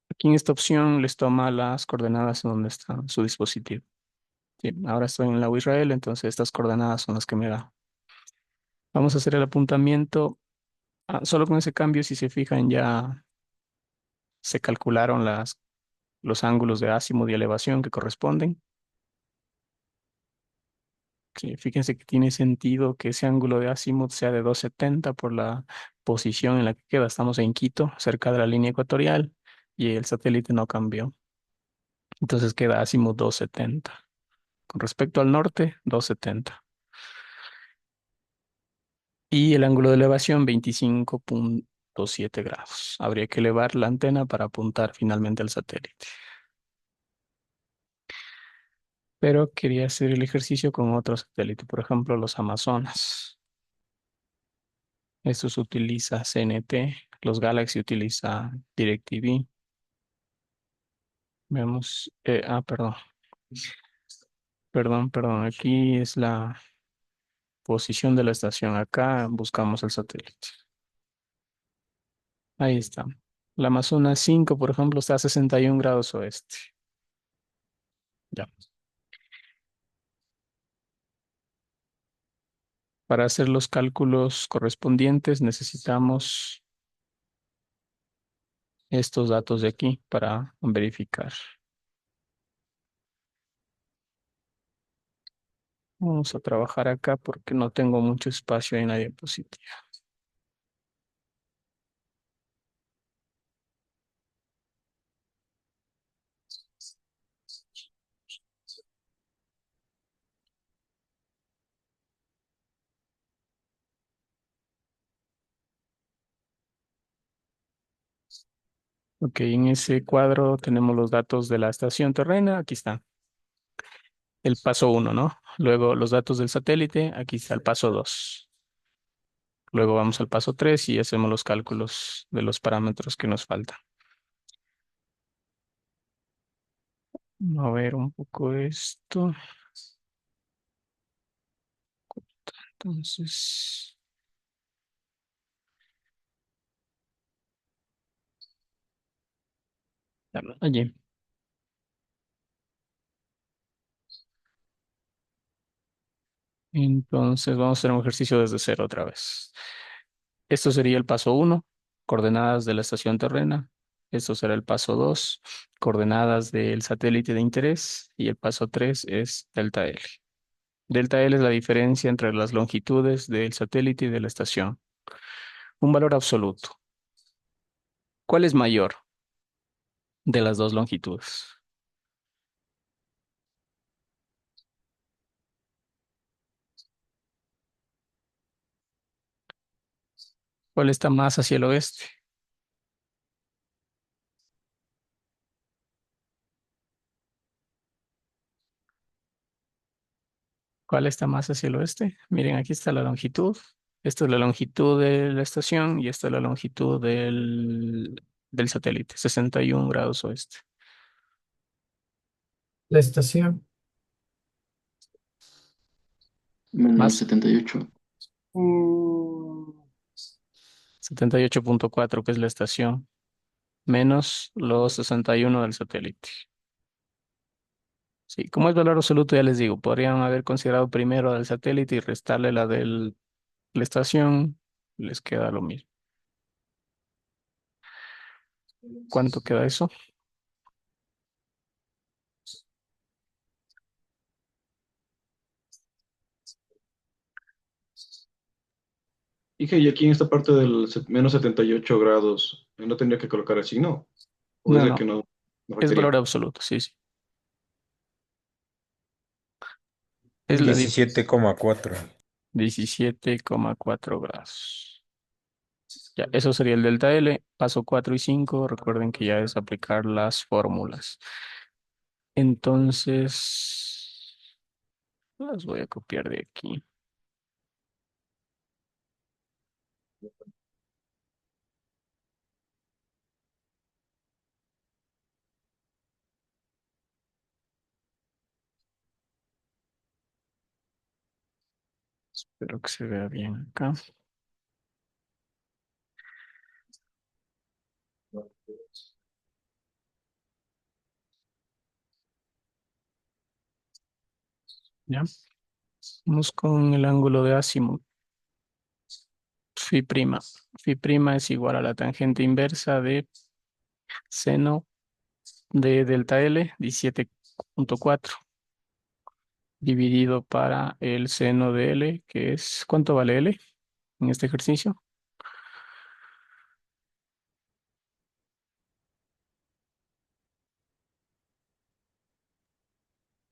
aquí en esta opción les toma las coordenadas en donde está su dispositivo. Sí, ahora estoy en la U Israel, entonces estas coordenadas son las que me da. Vamos a hacer el apuntamiento. Solo con ese cambio, si se fijan, ya se calcularon los ángulos de azimut y elevación que corresponden. Sí, fíjense que tiene sentido que ese ángulo de azimut sea de 270 por la posición en la que queda. Estamos en Quito, cerca de la línea ecuatorial, y el satélite no cambió. Entonces queda azimut 270. Con respecto al norte, 270. Y el ángulo de elevación, 25,7 grados. Habría que elevar la antena para apuntar finalmente al satélite. Pero quería hacer el ejercicio con otro satélite, por ejemplo, los Amazonas. Estos utiliza CNT, los Galaxy utiliza DirecTV. Vemos, perdón, aquí es la posición de la estación. Acá buscamos el satélite. Ahí está. La Amazonas 5, por ejemplo, está a 61 grados oeste. Ya. Para hacer los cálculos correspondientes necesitamos estos datos de aquí para verificar. Vamos a trabajar acá porque no tengo mucho espacio en la diapositiva. Ok, en ese cuadro tenemos los datos de la estación terrena. Aquí está el paso 1, ¿no? Luego los datos del satélite. Aquí está el paso 2. Luego vamos al paso 3 y hacemos los cálculos de los parámetros que nos faltan. A ver un poco esto. Entonces, allí. Entonces vamos a hacer un ejercicio desde cero otra vez. Esto sería el paso 1, coordenadas de la estación terrena. Esto será el paso 2, coordenadas del satélite de interés. Y el paso 3 es delta L. Delta L es la diferencia entre las longitudes del satélite y de la estación. Un valor absoluto. ¿Cuál es mayor de las dos longitudes? ¿Cuál está más hacia el oeste? ¿Cuál está más hacia el oeste? Miren, aquí está la longitud. Esta es la longitud de la estación y esta es la longitud del satélite, 61 grados oeste. La estación. Menos Más 78. 78,4, que es la estación, menos los 61 del satélite. Sí, como es valor absoluto, ya les digo, podrían haber considerado primero la del satélite y restarle la de la estación, les queda lo mismo. ¿Cuánto queda eso? Y aquí en esta parte del menos 78 grados, no tendría que colocar el signo. O es No, de no, que no, no es valor afectaría. absoluto, sí, sí. Es la 17,4. 17,4 grados. Ya, eso sería el delta L. Paso 4 y 5. Recuerden que ya es aplicar las fórmulas. Entonces, las voy a copiar de aquí. Espero que se vea bien acá. Ya. Vamos con el ángulo de azimut. Phi prima. Phi prima es igual a la tangente inversa de seno de delta L, 17,4, dividido para el seno de L, que es, ¿cuánto vale L en este ejercicio?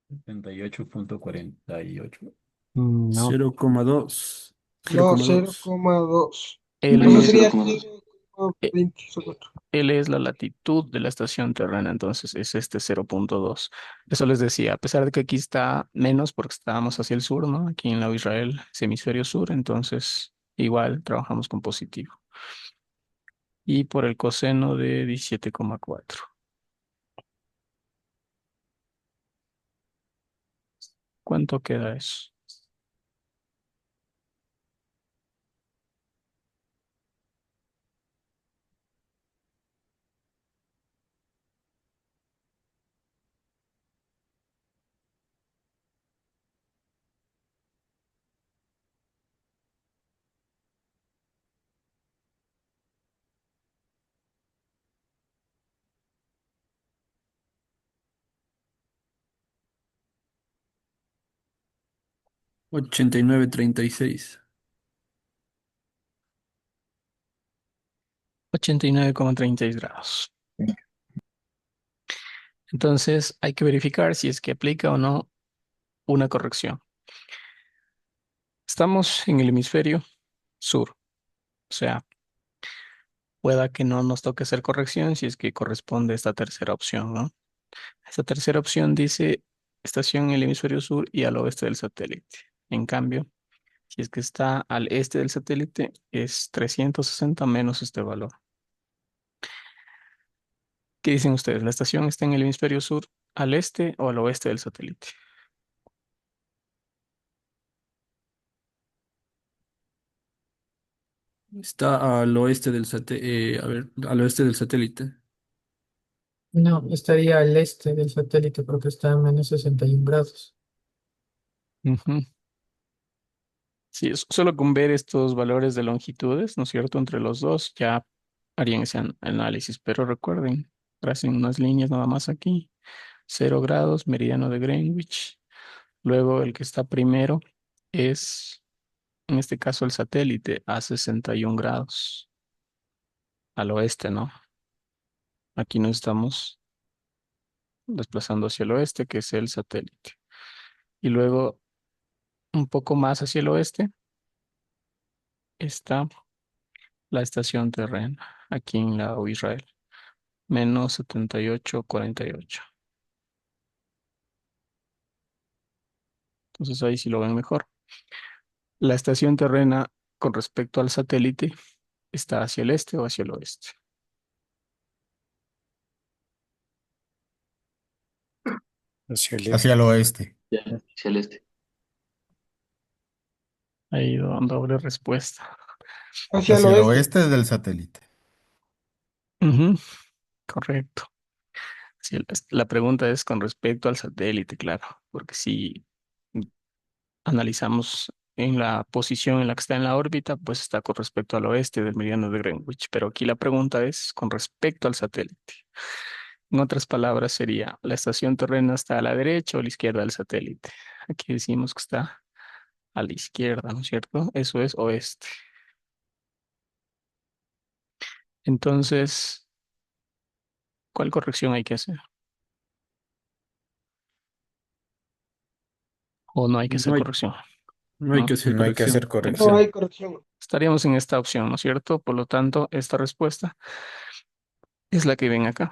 78,48. No. 0,2. No, 0,2. 0,2. L O sea, es, sería 0,2. 0,20 soporte. L es la latitud de la estación terrena, entonces es este 0,2. Eso les decía, a pesar de que aquí está menos porque estábamos hacia el sur, ¿no? Aquí en la Israel, es hemisferio sur, entonces igual trabajamos con positivo. Y por el coseno de 17,4. ¿Cuánto queda eso? Ochenta y nueve 36. 89,36 grados. Entonces hay que verificar si es que aplica o no una corrección. Estamos en el hemisferio sur, o sea, pueda que no nos toque hacer corrección si es que corresponde a esta tercera opción, ¿no? Esta tercera opción dice estación en el hemisferio sur y al oeste del satélite. En cambio, si es que está al este del satélite, es 360 menos este valor. ¿Qué dicen ustedes? ¿La estación está en el hemisferio sur al este o al oeste del satélite? Está al oeste del satélite. A ver, al oeste del satélite. No, estaría al este del satélite porque está a menos 61 grados. Ujú. Sí, solo con ver estos valores de longitudes, ¿no es cierto? Entre los dos ya harían ese análisis, pero recuerden, tracen unas líneas nada más aquí, 0 grados, meridiano de Greenwich. Luego el que está primero es, en este caso, el satélite a 61 grados al oeste, ¿no? Aquí nos estamos desplazando hacia el oeste, que es el satélite. Y luego, un poco más hacia el oeste, está la estación terrena, aquí en la Israel. Menos 78,48. Entonces ahí sí lo ven mejor. La estación terrena con respecto al satélite está hacia el este o hacia el oeste. Hacia el Hacia el oeste. Ya, celeste. Ahí doble respuesta. Hacia el Hacia el oeste. oeste del satélite. Ujú, correcto. Sí, la pregunta es con respecto al satélite, claro, porque si analizamos en la posición en la que está en la órbita, pues está con respecto al oeste del meridiano de Greenwich, pero aquí la pregunta es con respecto al satélite. En otras palabras, sería, ¿la estación terrena está a la derecha o a la izquierda del satélite? Aquí decimos que está a la izquierda, ¿no es cierto? Eso es oeste. Entonces, ¿cuál corrección hay que hacer? ¿O no hay que hacer No hay, corrección? no hay ¿No? que hacer No hay que hacer corrección. No corrección. hay corrección. Estaríamos en esta opción, ¿no es cierto? Por lo tanto, esta respuesta es la que ven acá.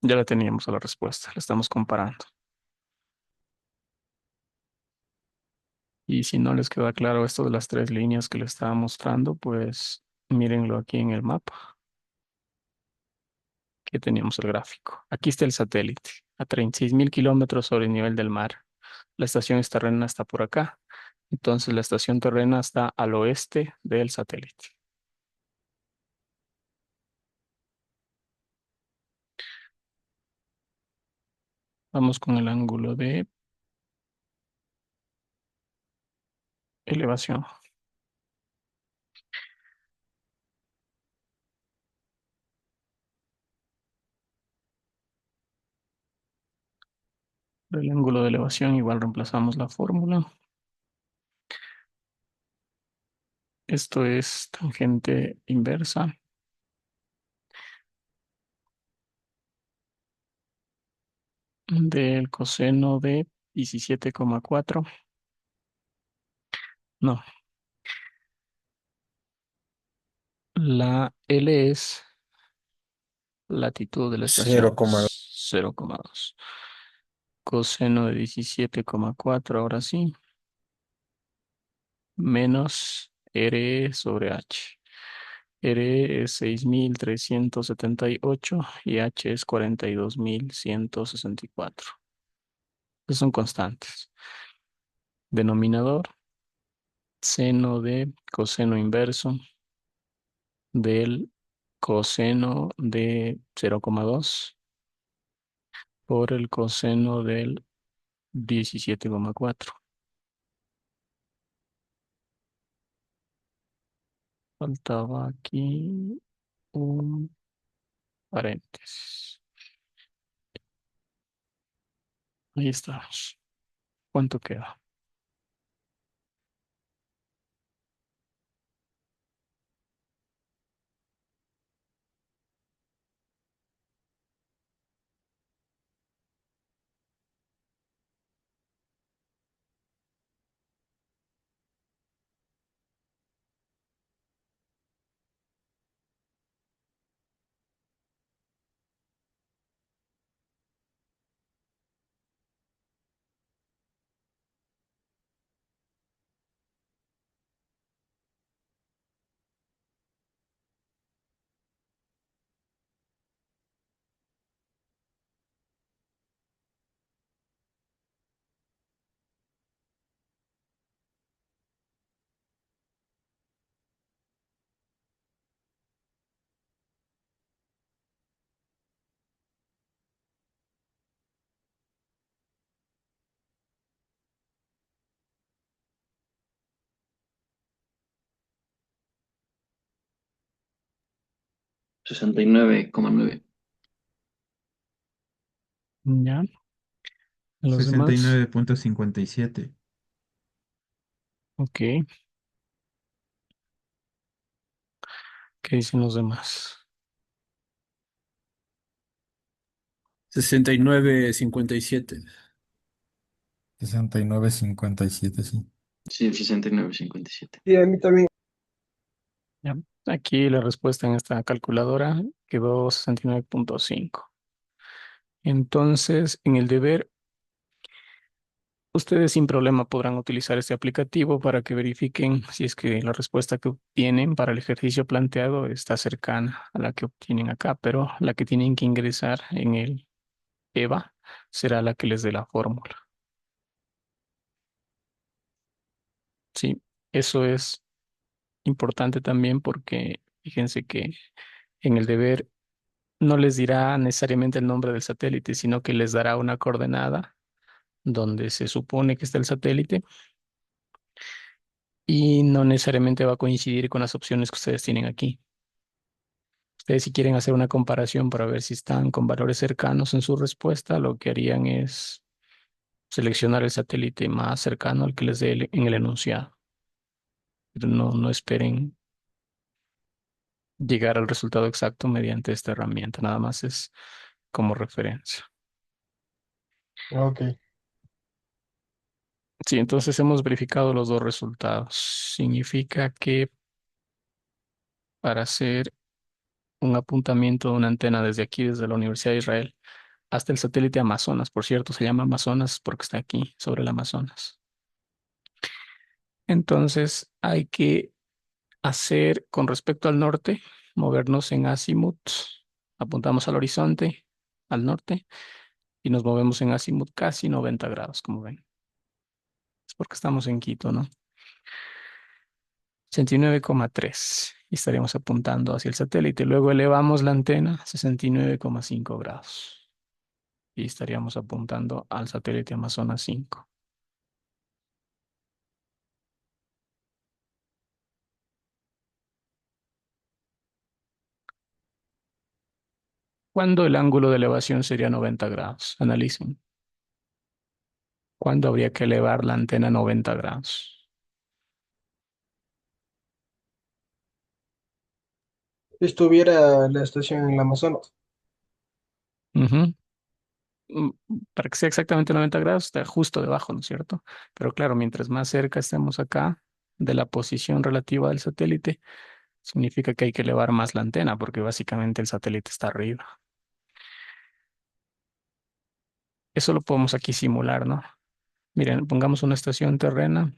Ya la teníamos a la respuesta, la estamos comparando. Y si no les queda claro esto de las tres líneas que les estaba mostrando, pues mírenlo aquí en el mapa, que teníamos el gráfico. Aquí está el satélite, a 36.000 kilómetros sobre el nivel del mar. La estación terrena está por acá. Entonces la estación terrena está al oeste del satélite. Vamos con el ángulo de elevación. Para el ángulo de elevación igual reemplazamos la fórmula. Esto es tangente inversa del coseno de 17,4. No, la L es latitud de la estación, 0,2. 0,2. Coseno de 17,4, ahora sí, menos R sobre H. R es 6.378 y H es 42.164. Estos son constantes. Denominador, seno de coseno inverso del coseno de 0,2 por el coseno del 17,4. Faltaba aquí un paréntesis. Ahí estamos. ¿Cuánto queda? Sesenta y nueve coma nueve. Ya. Los Sesenta y demás. nueve punto 57. Ok. ¿Qué dicen los demás? 69,57. 69,57, sí. Sí, 69,57. Y a mí también. Ya. Aquí la respuesta en esta calculadora quedó 69,5. Entonces, en el deber, ustedes sin problema podrán utilizar este aplicativo para que verifiquen si es que la respuesta que obtienen para el ejercicio planteado está cercana a la que obtienen acá, pero la que tienen que ingresar en el EVA será la que les dé la fórmula. Sí, eso es importante también porque fíjense que en el deber no les dirá necesariamente el nombre del satélite, sino que les dará una coordenada donde se supone que está el satélite y no necesariamente va a coincidir con las opciones que ustedes tienen aquí. Ustedes si quieren hacer una comparación para ver si están con valores cercanos en su respuesta, lo que harían es seleccionar el satélite más cercano al que les dé en el enunciado. Pero no esperen llegar al resultado exacto mediante esta herramienta. Nada más es como referencia. Ok. Sí, entonces hemos verificado los dos resultados. Significa que para hacer un apuntamiento de una antena desde aquí, desde la Universidad de Israel, hasta el satélite Amazonas, por cierto, se llama Amazonas porque está aquí, sobre el Amazonas. Entonces hay que hacer con respecto al norte, movernos en azimut, apuntamos al horizonte, al norte, y nos movemos en azimut casi 90 grados, como ven. Es porque estamos en Quito, ¿no? 69,3 y estaríamos apuntando hacia el satélite. Luego elevamos la antena a 69,5 grados y estaríamos apuntando al satélite Amazonas 5. ¿Cuándo el ángulo de elevación sería 90 grados? Analicen. ¿Cuándo habría que elevar la antena a 90 grados? Estuviera la estación en el Amazonas. Ujú. Mm, Para que sea exactamente 90 grados, está justo debajo, ¿no es cierto? Pero claro, mientras más cerca estemos acá de la posición relativa del satélite, significa que hay que elevar más la antena, porque básicamente el satélite está arriba. Eso lo podemos aquí simular, ¿no? Miren, pongamos una estación terrena.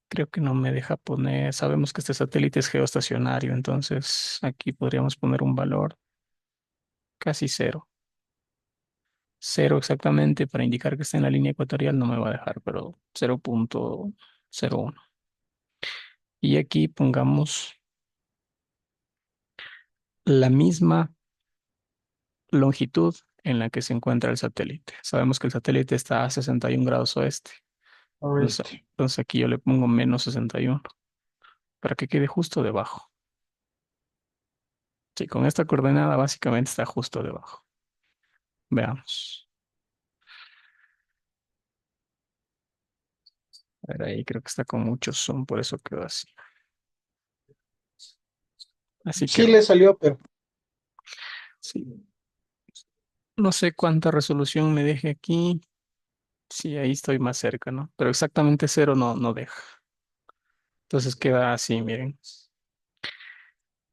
Creo que no me deja poner, sabemos que este satélite es geoestacionario, entonces aquí podríamos poner un valor casi cero. Cero exactamente para indicar que está en la línea ecuatorial no me va a dejar, pero 0,01. Y aquí pongamos la misma longitud en la que se encuentra el satélite. Sabemos que el satélite está a 61 grados oeste. Oeste. Entonces aquí yo le pongo menos 61 para que quede justo debajo. Sí, con esta coordenada básicamente está justo debajo. Veamos. A ver, ahí creo que está con mucho zoom, por eso quedó así. Así que Sí le salió, pero sí, no sé cuánta resolución me deje aquí. Sí, ahí estoy más cerca, ¿no? Pero exactamente cero no deja. Entonces queda así, miren.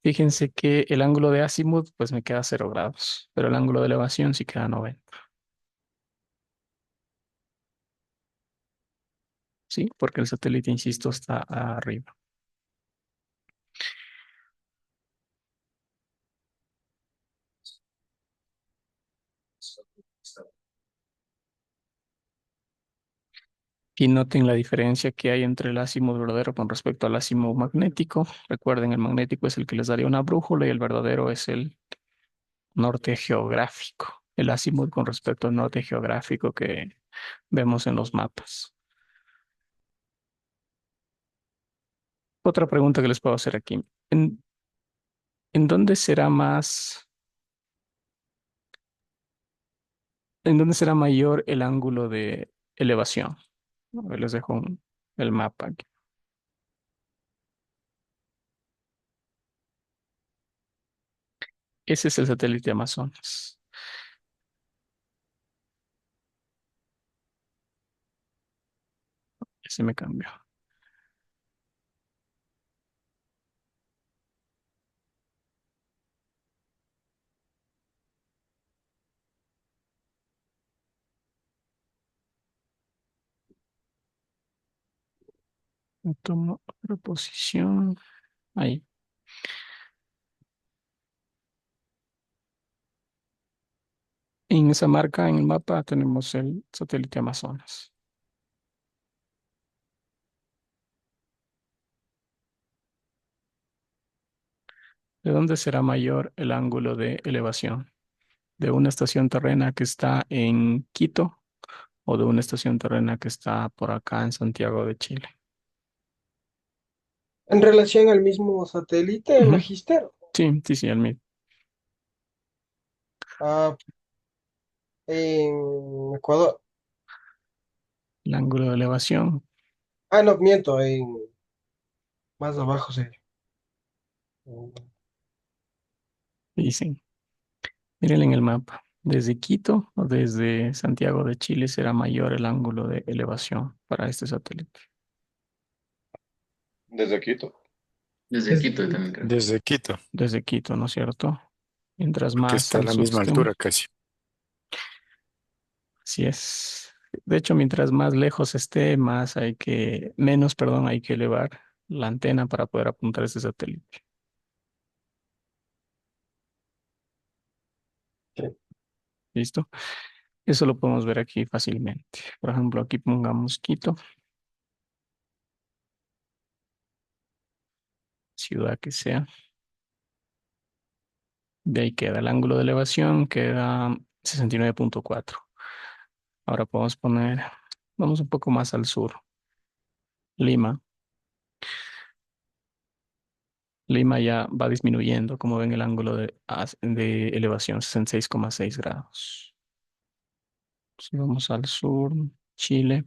Fíjense que el ángulo de azimut pues me queda 0 grados, pero el ángulo de elevación sí queda 90. Sí, porque el satélite, insisto, está arriba. Y noten la diferencia que hay entre el azimut verdadero con respecto al azimut magnético. Recuerden, el magnético es el que les daría una brújula y el verdadero es el norte geográfico. El azimut con respecto al norte geográfico que vemos en los mapas. Otra pregunta que les puedo hacer aquí. ¿En, en dónde será más, en dónde será mayor el ángulo de elevación? A ver, les dejo el mapa aquí. Ese es el satélite Amazonas. Ese me cambió. Tomo otra posición. Ahí. En esa marca en el mapa tenemos el satélite Amazonas. ¿De dónde será mayor el ángulo de elevación? ¿De una estación terrena que está en Quito o de una estación terrena que está por acá en Santiago de Chile? en relación al mismo satélite, Ujú. Magister, Sí, el mismo. ah, en Ecuador. El ángulo de elevación. Ah, no, miento, en Más abajo sería. Dicen, miren en el mapa. Desde Quito o desde Santiago de Chile será mayor el ángulo de elevación para este satélite. Desde Quito. Desde Es- Quito también creo. Desde Quito, Desde Quito, ¿no es cierto? Mientras porque más está a al la sur misma estemos, altura casi. así es. De hecho, mientras más lejos esté, menos, perdón, hay que elevar la antena para poder apuntar ese satélite. ¿Listo? Eso lo podemos ver aquí fácilmente. Por ejemplo, aquí pongamos Quito, ciudad que sea. De ahí queda el ángulo de elevación, queda 69.4. Ahora podemos poner, vamos un poco más al sur. Lima. Lima ya va disminuyendo, como ven el ángulo de elevación, 66,6 grados. Si vamos al sur, Chile,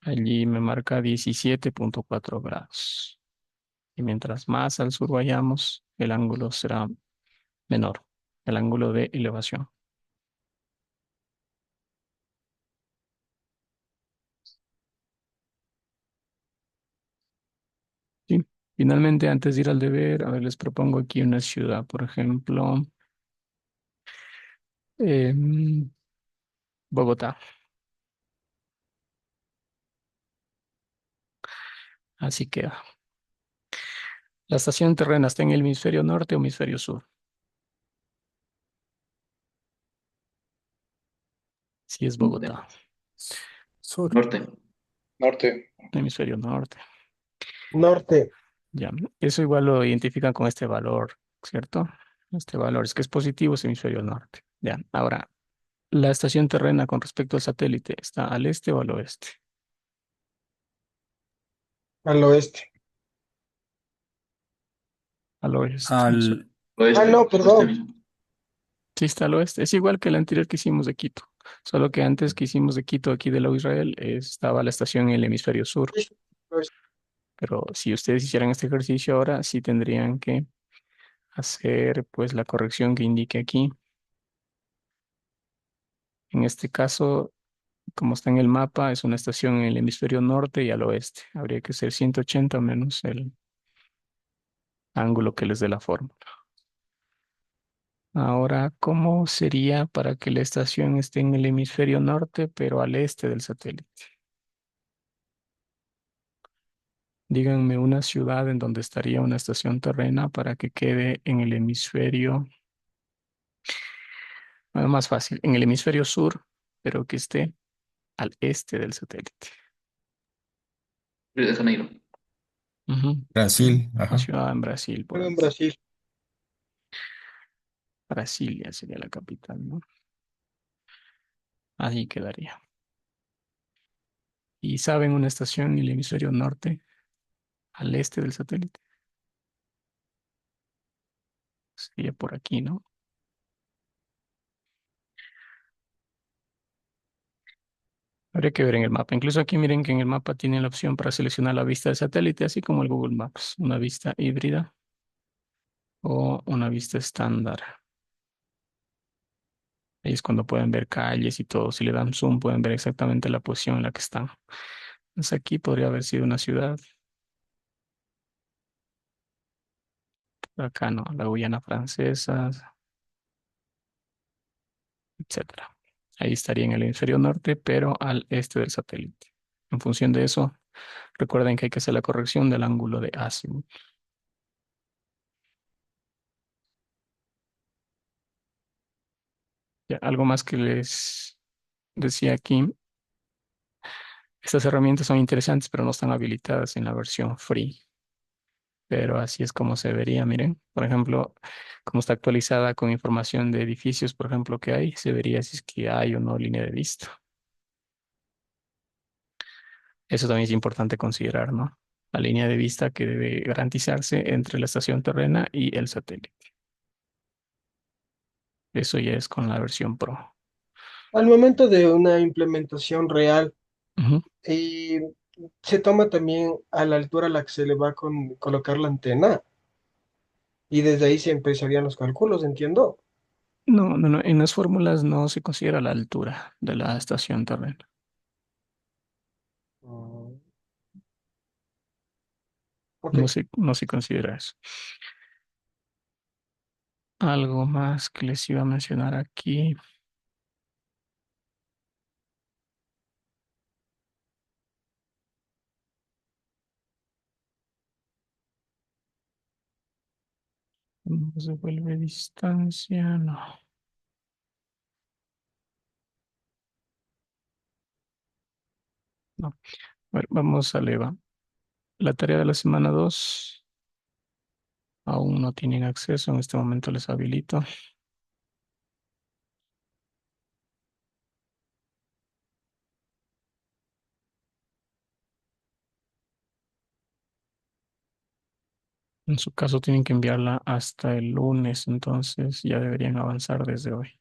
allí me marca 17.4 grados. Y mientras más al sur vayamos, el ángulo será menor, el ángulo de elevación. Sí. Finalmente, antes de ir al deber, a ver, les propongo aquí una ciudad, por ejemplo, em, Bogotá. Así queda. La estación terrena está en el hemisferio norte o hemisferio sur. Sí, es Bogotá, Sur. Norte. Norte. hemisferio norte. Norte. Ya, eso igual lo identifican con este valor, ¿cierto? Este valor es que es positivo, es hemisferio norte. Ya, ahora, la estación terrena con respecto al satélite, ¿está al este o al oeste? Al oeste. Al oeste. Al, Oeste. No, Este perdón. mismo. Sí, está al oeste. Es igual que el anterior que hicimos de Quito. Solo que antes que hicimos de Quito, aquí de la Israel, estaba la estación en el hemisferio sur. Pero si ustedes hicieran este ejercicio ahora, sí tendrían que hacer pues la corrección que indique aquí. En este caso, como está en el mapa, es una estación en el hemisferio norte y al oeste. Habría que ser 180 menos el ángulo que les dé la fórmula. Ahora, ¿cómo sería para que la estación esté en el hemisferio norte, pero al este del satélite? Díganme una ciudad en donde estaría una estación terrena para que quede en el hemisferio, más fácil, en el hemisferio sur, pero que esté al este del satélite. Río de Janeiro. Ujú. Brasil, Una ajá. ciudad en Brasil, por Pero ahí. en Brasil. Brasilia sería la capital, ¿no? Ahí quedaría. ¿Y saben una estación en el hemisferio norte, al este del satélite? Sería por aquí, ¿no? Habría que ver en el mapa. Incluso aquí miren que en el mapa tienen la opción para seleccionar la vista del satélite, así como el Google Maps. Una vista híbrida o una vista estándar. Ahí es cuando pueden ver calles y todo. Si le dan zoom, pueden ver exactamente la posición en la que están. Entonces aquí podría haber sido una ciudad. Por acá no, la Guyana Francesa, etcétera. Ahí estaría en el hemisferio norte, pero al este del satélite. En función de eso, recuerden que hay que hacer la corrección del ángulo de azimut. Ya, algo más que les decía aquí. Estas herramientas son interesantes, pero no están habilitadas en la versión free. Pero así es como se vería, miren. Por ejemplo, como está actualizada con información de edificios, por ejemplo, que hay, se vería si es que hay o no línea de vista. Eso también es importante considerar, ¿no? La línea de vista que debe garantizarse entre la estación terrena y el satélite. Eso ya es con la versión Pro. Al momento de una implementación real, Ujú. y se toma también a la altura a la que se le va a colocar la antena y desde ahí se empezarían los cálculos, entiendo. No, no, no. En las fórmulas no se considera la altura de la estación terrena. Mm, ok. No se considera eso. Algo más que les iba a mencionar aquí. ¿No se vuelve distancia? No. No. A ver, vamos a Leva. La tarea de la semana 2 aún no tienen acceso. En este momento les habilito. En su caso tienen que enviarla hasta el lunes, entonces ya deberían avanzar desde hoy.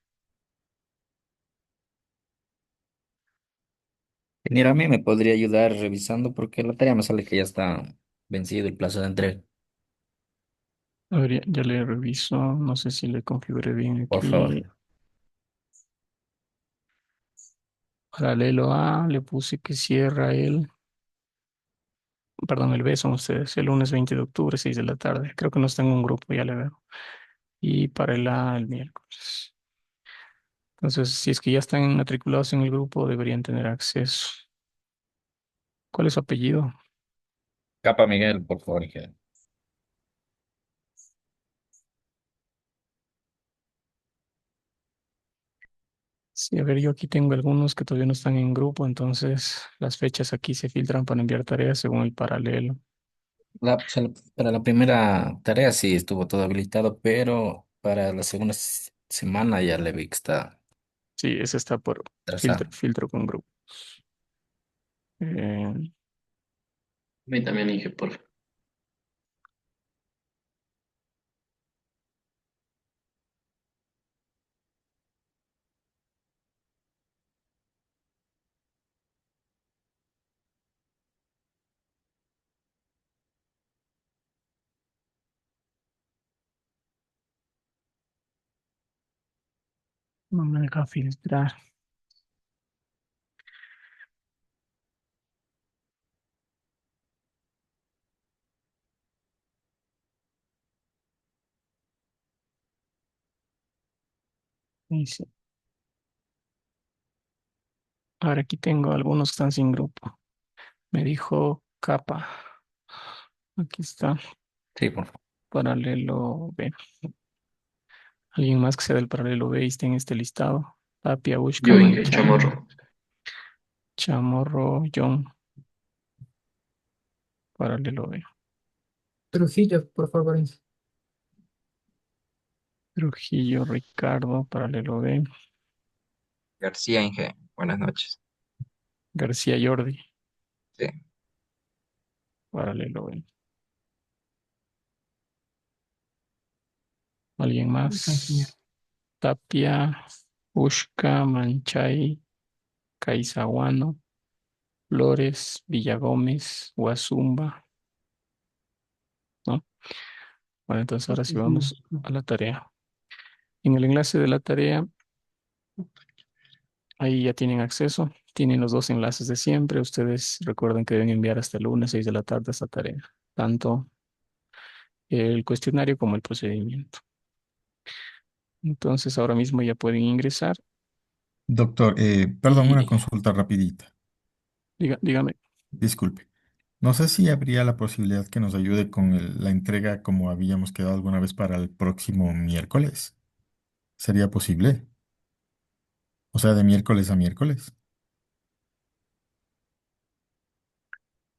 Mira, a mí me podría ayudar revisando porque la tarea me sale que ya está vencido el plazo de entrega. A ver, ya le reviso. No sé si le configuré bien Por aquí. favor. Paralelo A, le puse que cierra perdón, el B son ustedes, el lunes 20 de octubre, 6 de la tarde. Creo que no está en un grupo, ya le veo. Y para el A, el miércoles. Entonces, si es que ya están matriculados en el grupo, deberían tener acceso. ¿Cuál es su apellido? Capa Miguel, por favor, Ingeniero. Sí, a ver, yo aquí tengo algunos que todavía no están en grupo, entonces las fechas aquí se filtran para enviar tareas según el paralelo. Para la primera tarea sí estuvo todo habilitado, pero para la segunda semana ya le vi que está Sí, ese está por filtro, atrasado. filtro con grupo. Eh, A mí también dije, por favor. no me deja filtrar. Dice, ahora aquí tengo algunos que están sin grupo. Me dijo capa. Aquí está, Sí, por favor. paralelo B. Alguien más que sea del paralelo B y esté en este listado. Tapia, Ushka, Yo dije Manchay, chamorro. Chamorro, John, paralelo B. Trujillo, por favor. Trujillo, Ricardo, paralelo B. García Inge, buenas noches. García, Jordi, Sí, paralelo B. ¿Alguien más? Tapia, Ushka, Manchay, Caizaguano, Flores, Villagómez, Guazumba, ¿no? Bueno, entonces ahora sí vamos a la tarea. En el enlace de la tarea, ahí ya tienen acceso, tienen los dos enlaces de siempre. Ustedes recuerden que deben enviar hasta el lunes 6 de la tarde esta tarea, tanto el cuestionario como el procedimiento. Entonces ahora mismo ya pueden ingresar Doctor, perdón, una y consulta rapidita. dígame. Disculpe. No sé si habría la posibilidad que nos ayude con la entrega como habíamos quedado alguna vez para el próximo miércoles. ¿Sería posible? O sea, de miércoles a miércoles.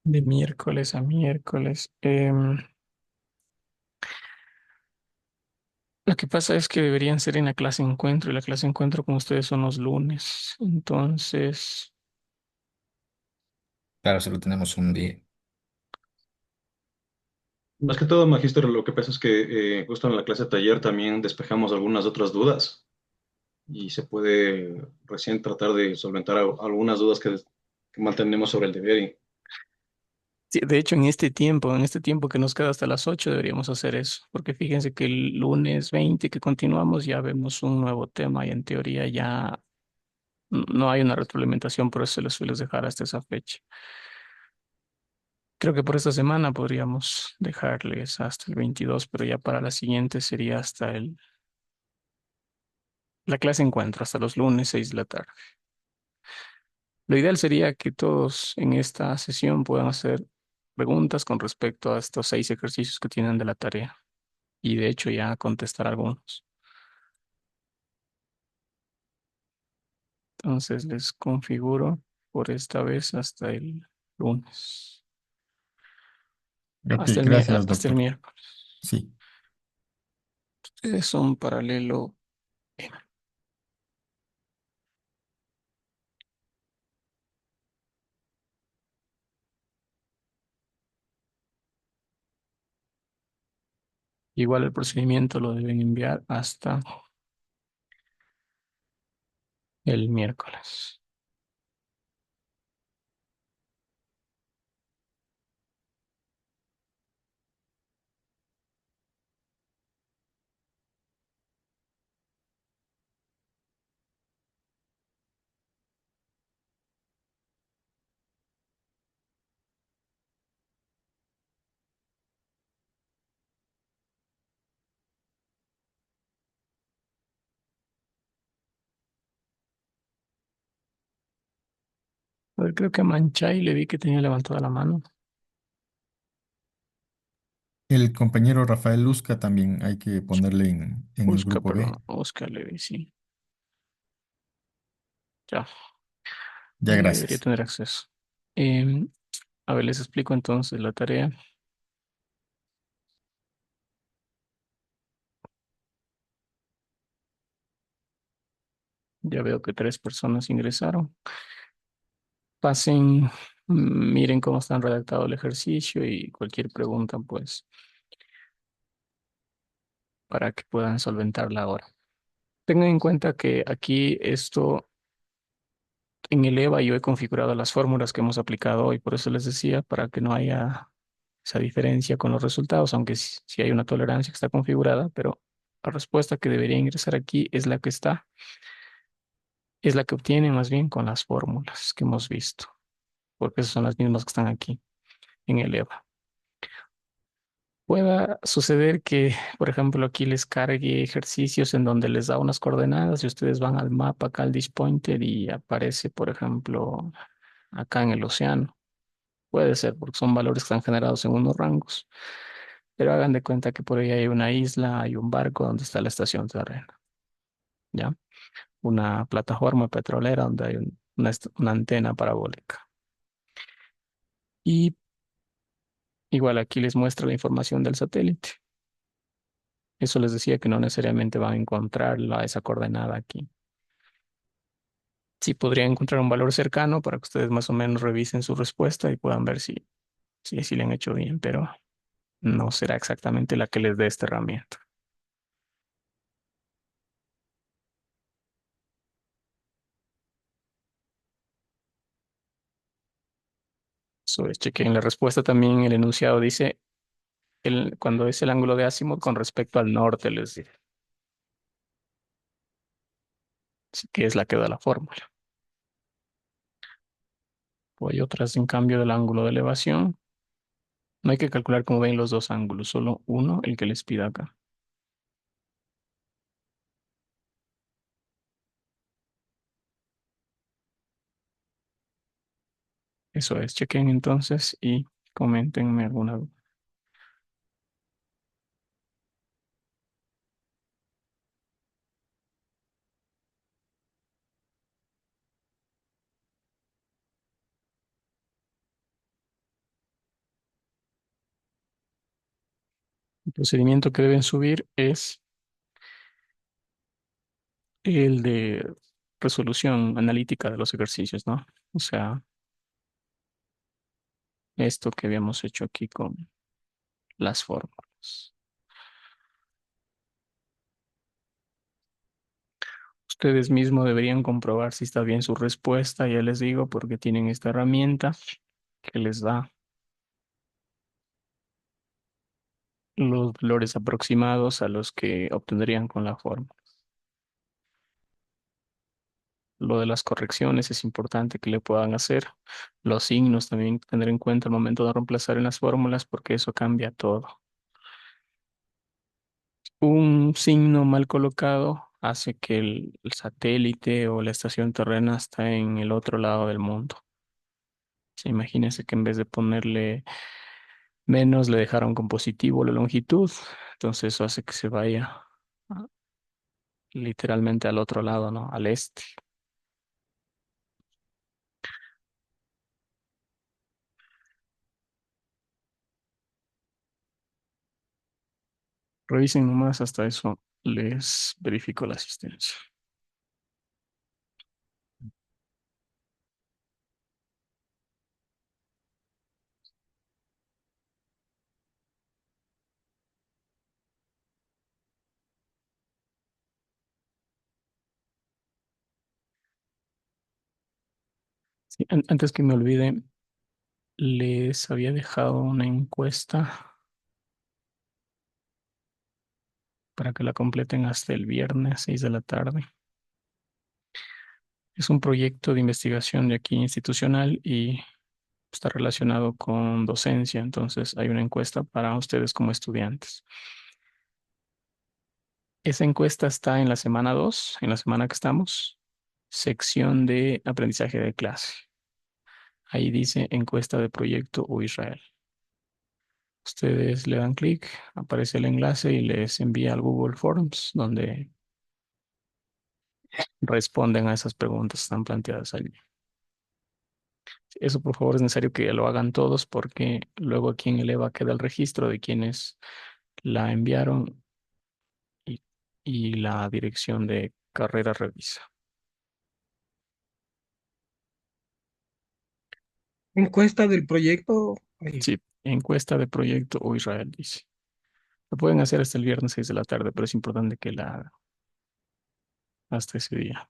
De miércoles a miércoles. Lo que pasa es que deberían ser en la clase encuentro y la clase encuentro con ustedes son los lunes. Entonces, Claro, solo tenemos un día. Más que todo, Magíster, lo que pasa es que justo en la clase de taller también despejamos algunas otras dudas y se puede recién tratar de solventar algunas dudas que mantenemos sobre el deber. Sí, de hecho, en este tiempo que nos queda hasta las 8 deberíamos hacer eso, porque fíjense que el lunes 20 que continuamos ya vemos un nuevo tema y en teoría ya no hay una retroalimentación, por eso se les suele dejar hasta esa fecha. Creo que por esta semana podríamos dejarles hasta el 22, pero ya para la siguiente sería la clase encuentro, hasta los lunes 6 de la tarde. Lo ideal sería que todos en esta sesión puedan hacer preguntas con respecto a estos 6 ejercicios que tienen de la tarea y de hecho ya contestar algunos. Entonces les configuro por esta vez hasta el lunes, Ok, hasta gracias, hasta el doctor. miércoles. Sí. Ustedes son paralelo. Igual el procedimiento lo deben enviar hasta el miércoles. A ver, creo que a Manchay le vi que tenía levantada la mano. El compañero Rafael Luzca también hay que ponerle en el Busca, grupo B. perdón, Oscar le vi, sí. Ya, Ya, ahí debería gracias. tener acceso. Em, a ver, les explico entonces la tarea. Ya veo que 3 personas ingresaron. Pasen, miren cómo están redactado el ejercicio y cualquier pregunta, pues, para que puedan solventarla ahora. Tengan en cuenta que aquí esto en el EVA yo he configurado las fórmulas que hemos aplicado hoy, por eso les decía, para que no haya esa diferencia con los resultados, aunque sí hay una tolerancia que está configurada, pero la respuesta que debería ingresar aquí es la que obtienen más bien con las fórmulas que hemos visto, porque esas son las mismas que están aquí en el EVA. Pueda suceder que, por ejemplo, aquí les cargue ejercicios en donde les da unas coordenadas y ustedes van al mapa, acá al dispointer y aparece, por ejemplo, acá en el océano. Puede ser porque son valores que están generados en unos rangos, pero hagan de cuenta que por ahí hay una isla, hay un barco donde está la estación terrena, ¿ya? Una plataforma petrolera donde hay una antena parabólica. Y igual aquí les muestra la información del satélite. Eso les decía que no necesariamente van a encontrar esa coordenada aquí. Sí podrían encontrar un valor cercano para que ustedes más o menos revisen su respuesta y puedan ver si le han hecho bien, pero no será exactamente la que les dé esta herramienta. Eso es, chequen la respuesta también, el enunciado dice cuando es el ángulo de Azimuth con respecto al norte, les dice, así que es la que da la fórmula. O hay otras en cambio del ángulo de elevación. No hay que calcular como ven los dos ángulos, solo uno, el que les pida acá. Eso es, chequen entonces y coméntenme alguna duda. El procedimiento que deben subir es el de resolución analítica de los ejercicios, ¿no? O sea, esto que habíamos hecho aquí con las fórmulas. Ustedes mismos deberían comprobar si está bien su respuesta, ya les digo, porque tienen esta herramienta que les da los valores aproximados a los que obtendrían con la fórmula. Lo de las correcciones es importante que le puedan hacer. Los signos también tener en cuenta al momento de reemplazar en las fórmulas porque eso cambia todo. Un signo mal colocado hace que el satélite o la estación terrena está en el otro lado del mundo. Imagínense que en vez de ponerle menos le dejaron con positivo la longitud, entonces eso hace que se vaya ah, literalmente al otro lado, ¿no? Al este. Revisen nomás, hasta eso les verifico la asistencia. Sí, antes que me olvide, les había dejado una encuesta para que la completen hasta el viernes 6 de la tarde. Es un proyecto de investigación de aquí institucional y está relacionado con docencia, entonces hay una encuesta para ustedes como estudiantes. Esa encuesta está en la semana 2, en la semana que estamos, sección de aprendizaje de clase. Ahí dice encuesta de proyecto o Israel. Ustedes le dan clic, aparece el enlace y les envía al Google Forms donde responden a esas preguntas que están planteadas allí. Eso por favor es necesario que lo hagan todos porque luego aquí en el EVA queda el registro de quienes la enviaron y, y la dirección de carrera revisa. Encuesta del proyecto. Sí, encuesta de proyecto o Israel dice. Lo pueden hacer hasta el viernes 6 de la tarde, pero es importante que la hagan hasta ese día.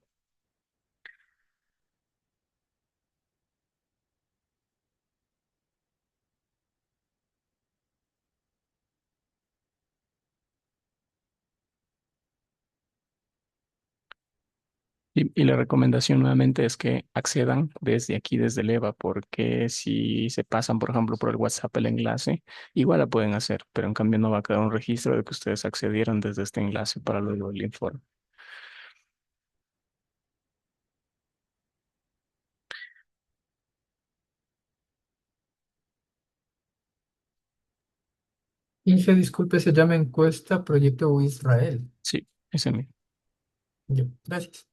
Y la recomendación nuevamente es que accedan desde aquí, desde el EVA, porque si se pasan, por ejemplo, por el WhatsApp el enlace, igual la pueden hacer, pero en cambio no va a quedar un registro de que ustedes accedieron desde este enlace para luego el informe. Inge, disculpe, se llama encuesta Proyecto U Israel. Sí, ese mismo. Ya, gracias.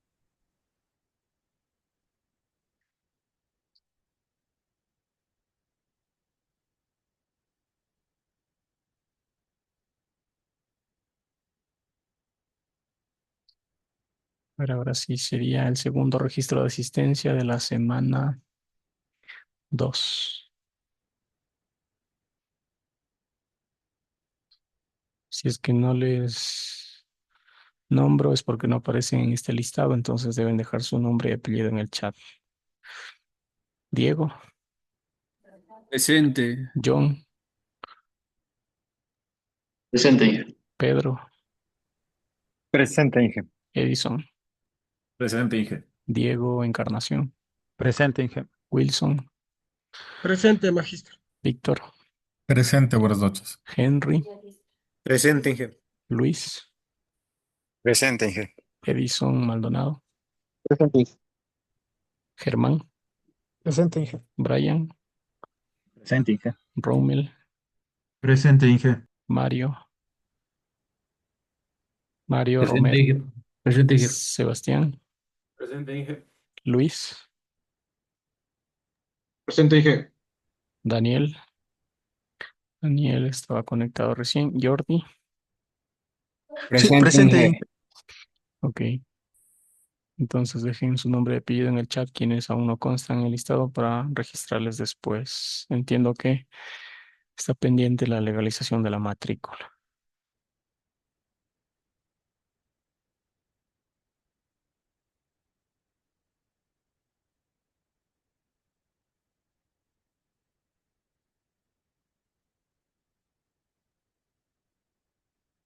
Pero ahora sí sería el segundo registro de asistencia de la semana 2. Si es que no les nombro es porque no aparecen en este listado, entonces deben dejar su nombre y apellido en el chat. Diego, Presente. John, Presente. Pedro, Presente, Inge. Edison, Presente, Inge. Diego Encarnación, Presente, Inge. Wilson, Presente, magíster. Víctor, Presente, buenas noches. Henry, Presente, Inge. Luis, Presente, Inge. Edison Maldonado, Presente. Germán, Presente, Inge. Brian, Presente, Inge. Rommel, Presente, Inge. Mario, Mario Presente, Romero, Inge. Presente, Inge. Sebastián, Presente, Inge. Luis, Presente, Inge. Daniel, Daniel estaba conectado recién, Jordi, Sí, presente, Inge. ok. Entonces dejen su nombre y apellido en el chat quienes aún no constan en el listado para registrarles después. Entiendo que está pendiente la legalización de la matrícula.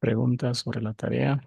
Preguntas sobre la tarea.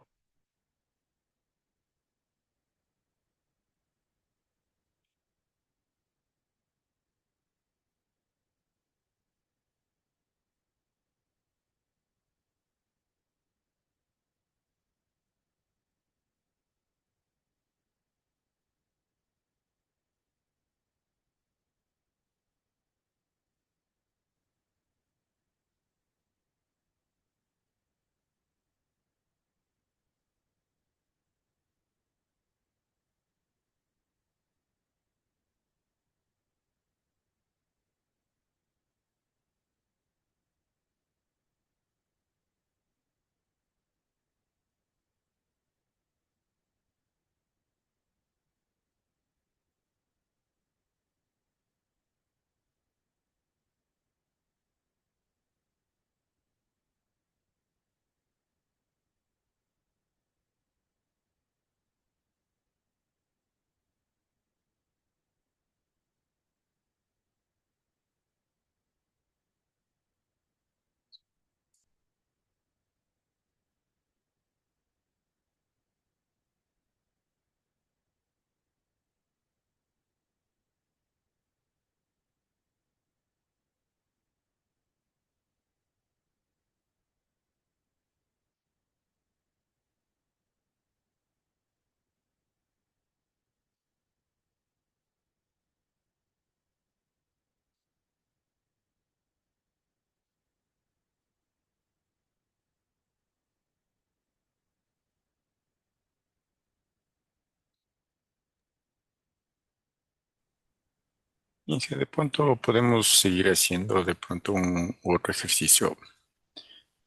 Y si de pronto podemos seguir haciendo de pronto un otro ejercicio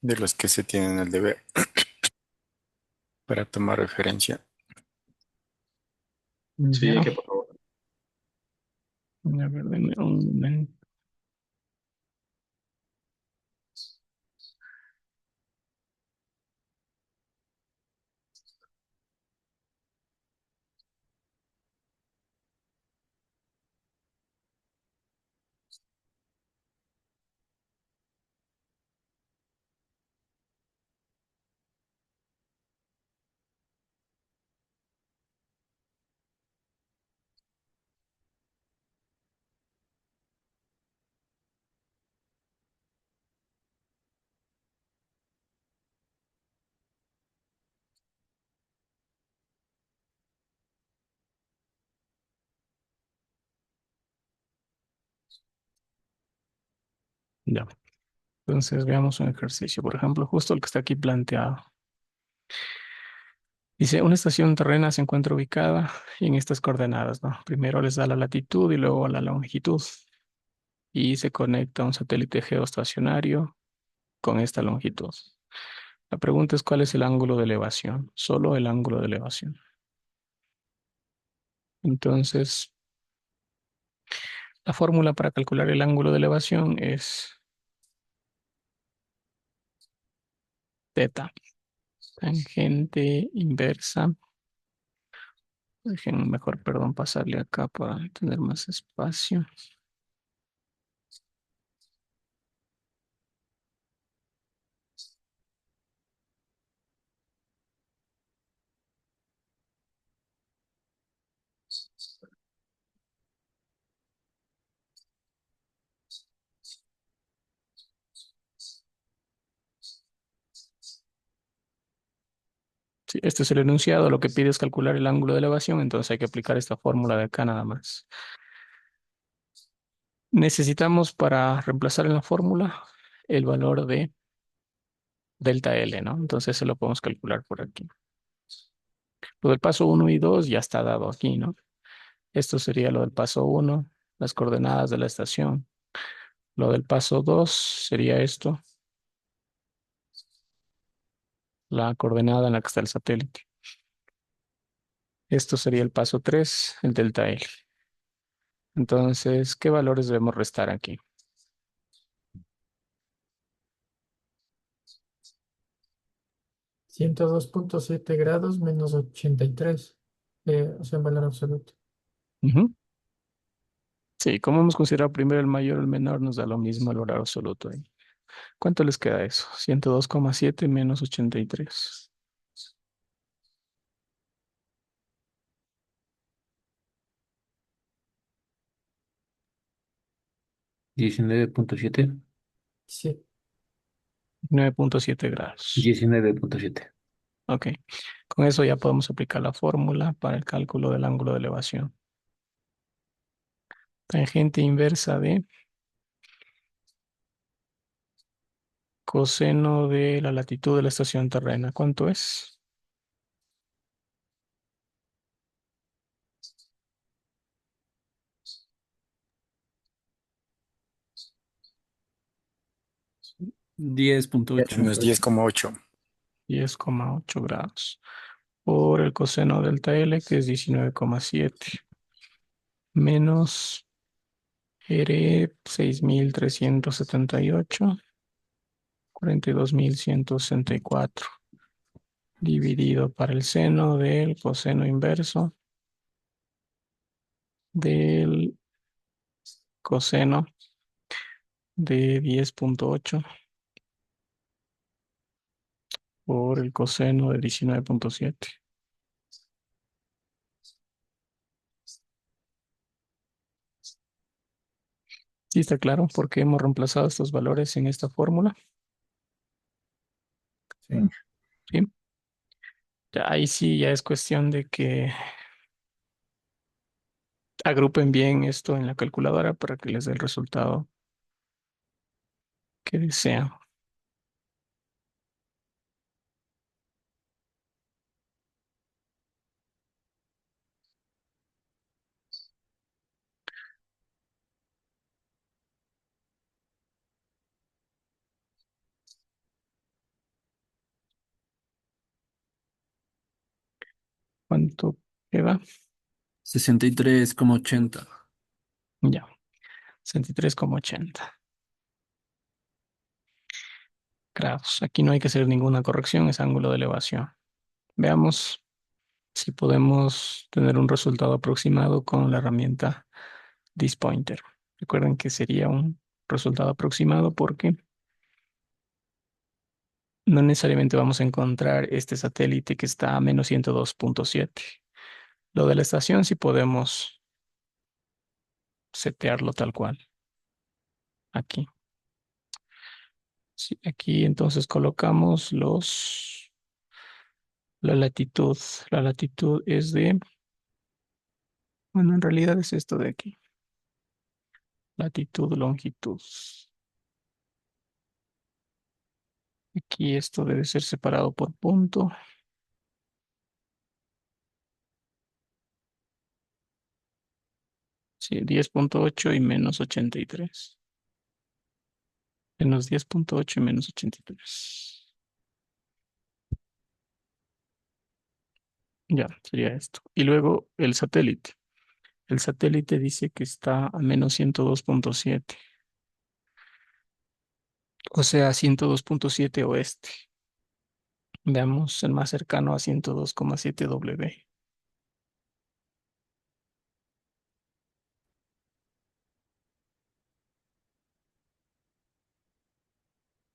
de los que se tienen el deber para tomar referencia. Sí, Ya. que por favor. A ver, denme un momento. Ya. Entonces veamos un ejercicio. Por ejemplo, justo el que está aquí planteado. Dice, una estación terrena se encuentra ubicada en estas coordenadas, ¿no? Primero les da la latitud y luego la longitud. Y se conecta a un satélite geoestacionario con esta longitud. La pregunta es, ¿cuál es el ángulo de elevación? Solo el ángulo de elevación. Entonces, la fórmula para calcular el ángulo de elevación es teta, tangente inversa. Dejen mejor, perdón, pasarle acá para tener más espacio. Sí, este es el enunciado, lo que pide es calcular el ángulo de elevación, entonces hay que aplicar esta fórmula de acá nada más. Necesitamos para reemplazar en la fórmula el valor de delta L, ¿no? Entonces se lo podemos calcular por aquí. Lo del paso 1 y 2 ya está dado aquí, ¿no? Esto sería lo del paso 1, las coordenadas de la estación. Lo del paso 2 sería esto, la coordenada en la que está el satélite. Esto sería el paso 3, el delta L. Entonces, ¿qué valores debemos restar aquí? -102.7 grados menos 83, o sea, en valor absoluto. Ujú. Sí, como hemos considerado primero el mayor o el menor, nos da lo mismo el valor absoluto ahí. ¿Cuánto les queda eso? 102,7 menos 83. 19.7. Sí. 9,7 grados. 19.7. Ok. Con eso ya podemos aplicar la fórmula para el cálculo del ángulo de elevación. Tangente inversa de coseno de la latitud de la estación terrena. ¿Cuánto es? Menos 10,8. 10,8 grados. Por el coseno delta L, que es 19,7. Menos R 6.378. 42.164. Dividido para el seno del coseno inverso del coseno de 10,8 por el coseno de 19,7. ¿Sí está claro por qué hemos reemplazado estos valores en esta fórmula? Sí. ¿Sí? Ya, ahí sí ya es cuestión de que agrupen bien esto en la calculadora para que les dé el resultado que desean. ¿Cuánto queda? 63,80. Ya, 63,80 grados. Aquí no hay que hacer ninguna corrección, es ángulo de elevación. Veamos si podemos tener un resultado aproximado con la herramienta DisPointer. Recuerden que sería un resultado aproximado porque no necesariamente vamos a encontrar este satélite que está a menos 102,7. Lo de la estación sí podemos setearlo tal cual. Aquí. Sí, aquí entonces colocamos la latitud. La latitud es de, bueno, en realidad es esto de aquí. Latitud, longitud. Aquí esto debe ser separado por punto. Sí, 10,8 y menos 83. Menos 10,8 y menos 83. Ya, sería esto. Y luego el satélite. El satélite dice que está a menos 102,7. O sea, 102,7 oeste. Veamos el más cercano a 102,7 W.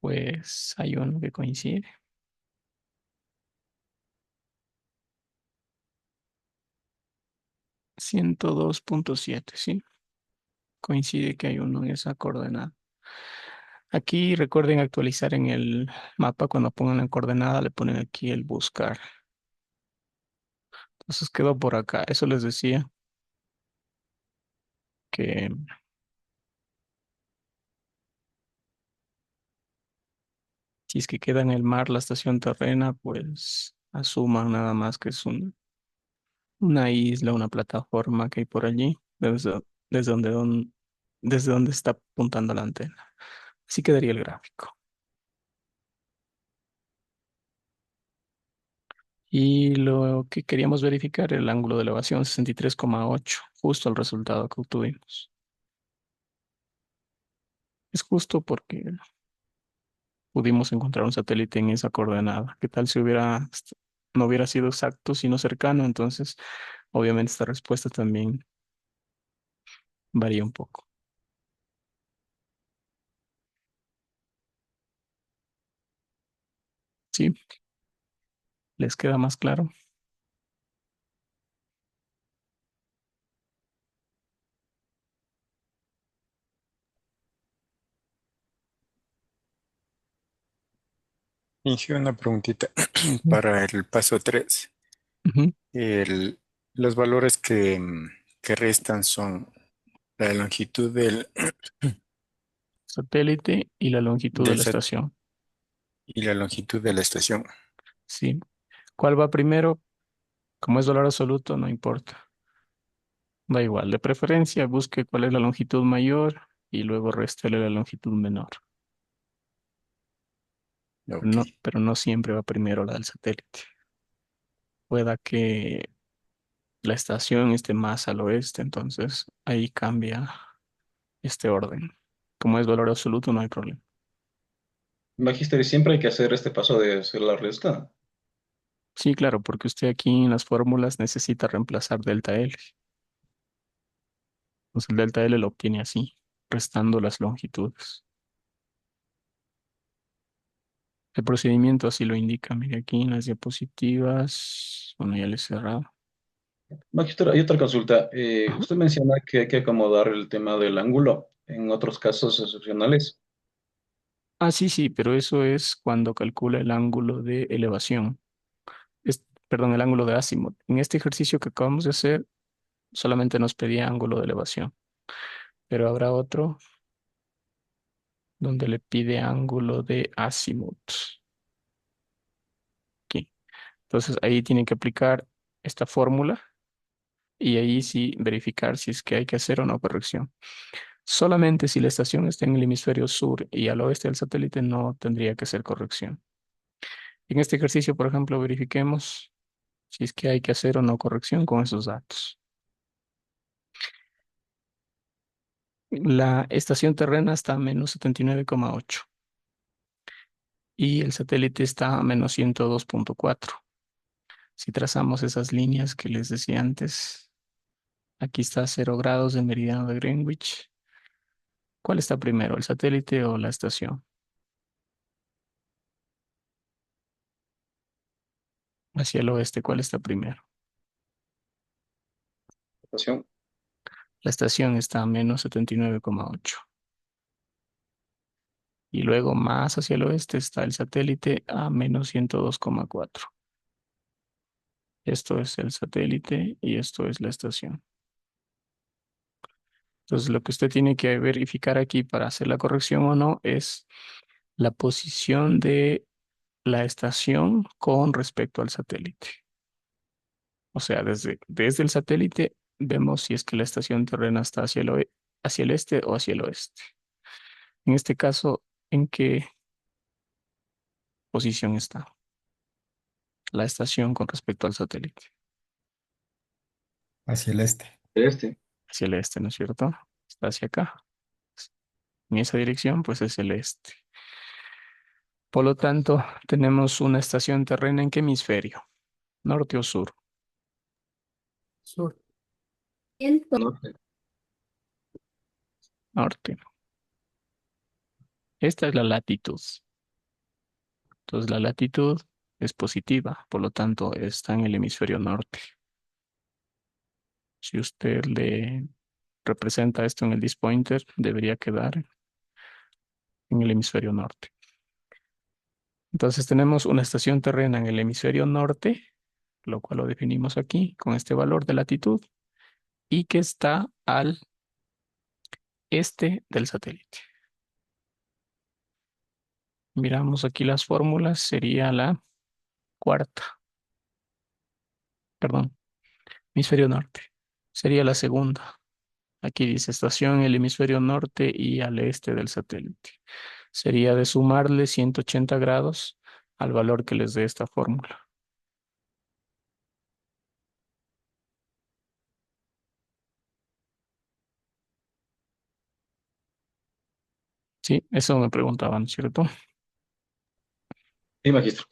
Pues hay uno que coincide. 102,7, sí. Coincide que hay uno en esa coordenada. Aquí recuerden actualizar en el mapa cuando pongan la coordenada, le ponen aquí el buscar. Entonces quedó por acá. Eso les decía que si es que queda en el mar la estación terrena, pues asuman nada más que es una isla, una plataforma que hay por allí, desde desde donde está apuntando la antena. Así quedaría el gráfico. Y lo que queríamos verificar, el ángulo de elevación 63,8, justo el resultado que obtuvimos. Es justo porque pudimos encontrar un satélite en esa coordenada. ¿Qué tal si no hubiera sido exacto, sino cercano? Entonces, obviamente esta respuesta también varía un poco. ¿Sí? ¿Les queda más claro? Inge, una preguntita para el paso 3. Ujú. Los valores que restan son la longitud Satélite y la longitud de del la sat- estación. y la longitud de la estación. ¿Sí? ¿Cuál va primero? Como es valor absoluto, no importa. Da igual. De preferencia, busque cuál es la longitud mayor y luego réstele la longitud menor. Ok. Pero no siempre va primero la del satélite. Pueda que la estación esté más al oeste, entonces ahí cambia este orden. Como es valor absoluto, no hay problema. Magister, siempre hay que hacer este paso de hacer la resta. Sí, claro, porque usted aquí en las fórmulas necesita reemplazar delta L. Entonces el delta L lo obtiene así, restando las longitudes. El procedimiento así lo indica. Mire aquí en las diapositivas. Bueno, ya le he cerrado. Magister, hay otra consulta. Usted menciona que hay que acomodar el tema del ángulo en otros casos excepcionales. Ah, sí, sí, pero eso es cuando calcula el ángulo de elevación. Perdón, el ángulo de azimut. En este ejercicio que acabamos de hacer, solamente nos pedía ángulo de elevación, pero habrá otro donde le pide ángulo de azimut. Aquí. Entonces ahí tiene que aplicar esta fórmula y ahí sí verificar si es que hay que hacer o no corrección. Solamente si la estación está en el hemisferio sur y al oeste del satélite no tendría que hacer corrección. En este ejercicio, por ejemplo, verifiquemos si es que hay que hacer o no corrección con esos datos. La estación terrena está a menos 79,8 y el satélite está a menos 102,4. Si trazamos esas líneas que les decía antes, aquí está 0 grados del meridiano de Greenwich. ¿Cuál está primero, el satélite o la estación? Hacia el oeste, ¿cuál está primero? Estación. La estación está a menos 79,8. Y luego más hacia el oeste está el satélite a menos 102,4. Esto es el satélite y esto es la estación. Entonces, lo que usted tiene que verificar aquí para hacer la corrección o no es la posición de la estación con respecto al satélite. O sea, desde el satélite vemos si es que la estación terrena está hacia el este o hacia el oeste. En este caso, ¿en qué posición está la estación con respecto al satélite? Hacia el este. Este. Hacia el este, ¿no es cierto? Está hacia acá. En esa dirección, pues es el este. Por lo tanto, tenemos una estación terrena ¿en qué hemisferio? ¿Norte o sur? Sur. Norte. Norte. Esta es la latitud. Entonces, la latitud es positiva, por lo tanto, está en el hemisferio norte. Si usted le representa esto en el dispointer, debería quedar en el hemisferio norte. Entonces, tenemos una estación terrena en el hemisferio norte, lo cual lo definimos aquí con este valor de latitud, y que está al este del satélite. Miramos aquí las fórmulas, sería la cuarta, perdón, hemisferio norte. Sería la segunda. Aquí dice estación en el hemisferio norte y al este del satélite. Sería de sumarle 180 grados al valor que les dé esta fórmula. Sí, eso me preguntaban, ¿cierto? Sí, magistro.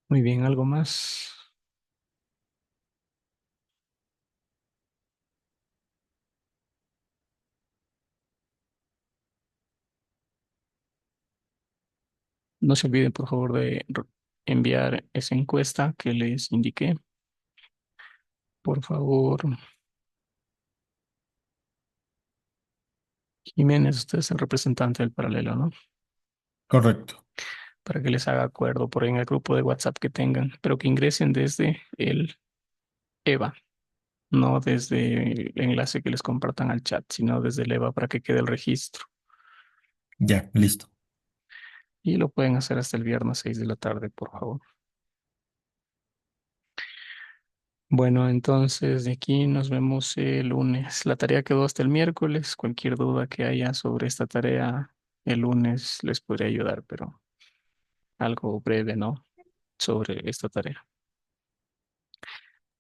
Muy bien, ¿algo más? No se olviden, por favor, de enviar esa encuesta que les indiqué. Por favor, Jiménez, usted es el representante del paralelo, ¿no? Correcto. Para que les haga acuerdo por ahí en el grupo de WhatsApp que tengan, pero que ingresen desde el EVA, no desde el enlace que les compartan al chat, sino desde el EVA para que quede el registro. Ya, listo. Y lo pueden hacer hasta el viernes 6 de la tarde, por favor. Bueno, entonces de aquí nos vemos el lunes. La tarea quedó hasta el miércoles. Cualquier duda que haya sobre esta tarea, el lunes les podría ayudar, pero algo breve, ¿no? Sobre esta tarea.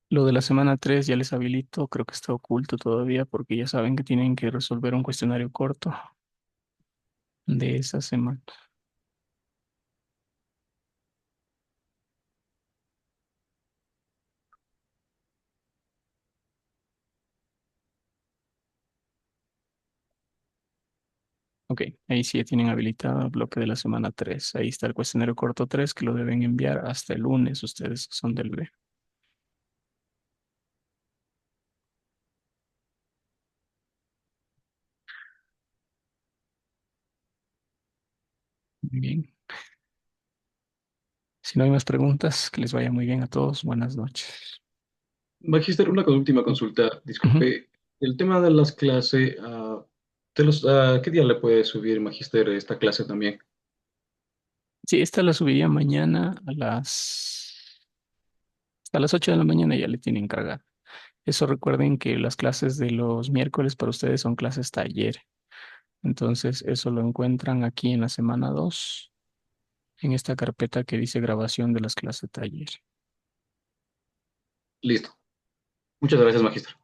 Lo de la semana 3 ya les habilito, creo que está oculto todavía porque ya saben que tienen que resolver un cuestionario corto de esa semana. Ok, ahí sí ya tienen habilitado el bloque de la semana 3. Ahí está el cuestionario corto 3 que lo deben enviar hasta el lunes ustedes que son del B. Muy bien. Si no hay más preguntas, que les vaya muy bien a todos. Buenas noches. Magister, una última consulta, Ujú. disculpe. El tema de las clases, ¿qué día le puede subir, Magister, esta clase también? Sí, esta la subiría mañana a las 8 de la mañana ya le tienen cargada. Eso recuerden que las clases de los miércoles para ustedes son clases taller. Entonces, eso lo encuentran aquí en la semana 2 en esta carpeta que dice grabación de las clases taller. Listo. Muchas gracias, Magister.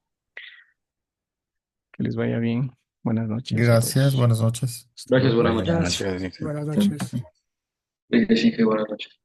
Que les vaya bien. Buenas noches a Gracias, todos. buenas noches. Gracias, buenas noches. Buenas noches. Gracias, Inge. Buenas noches. Buenas noches.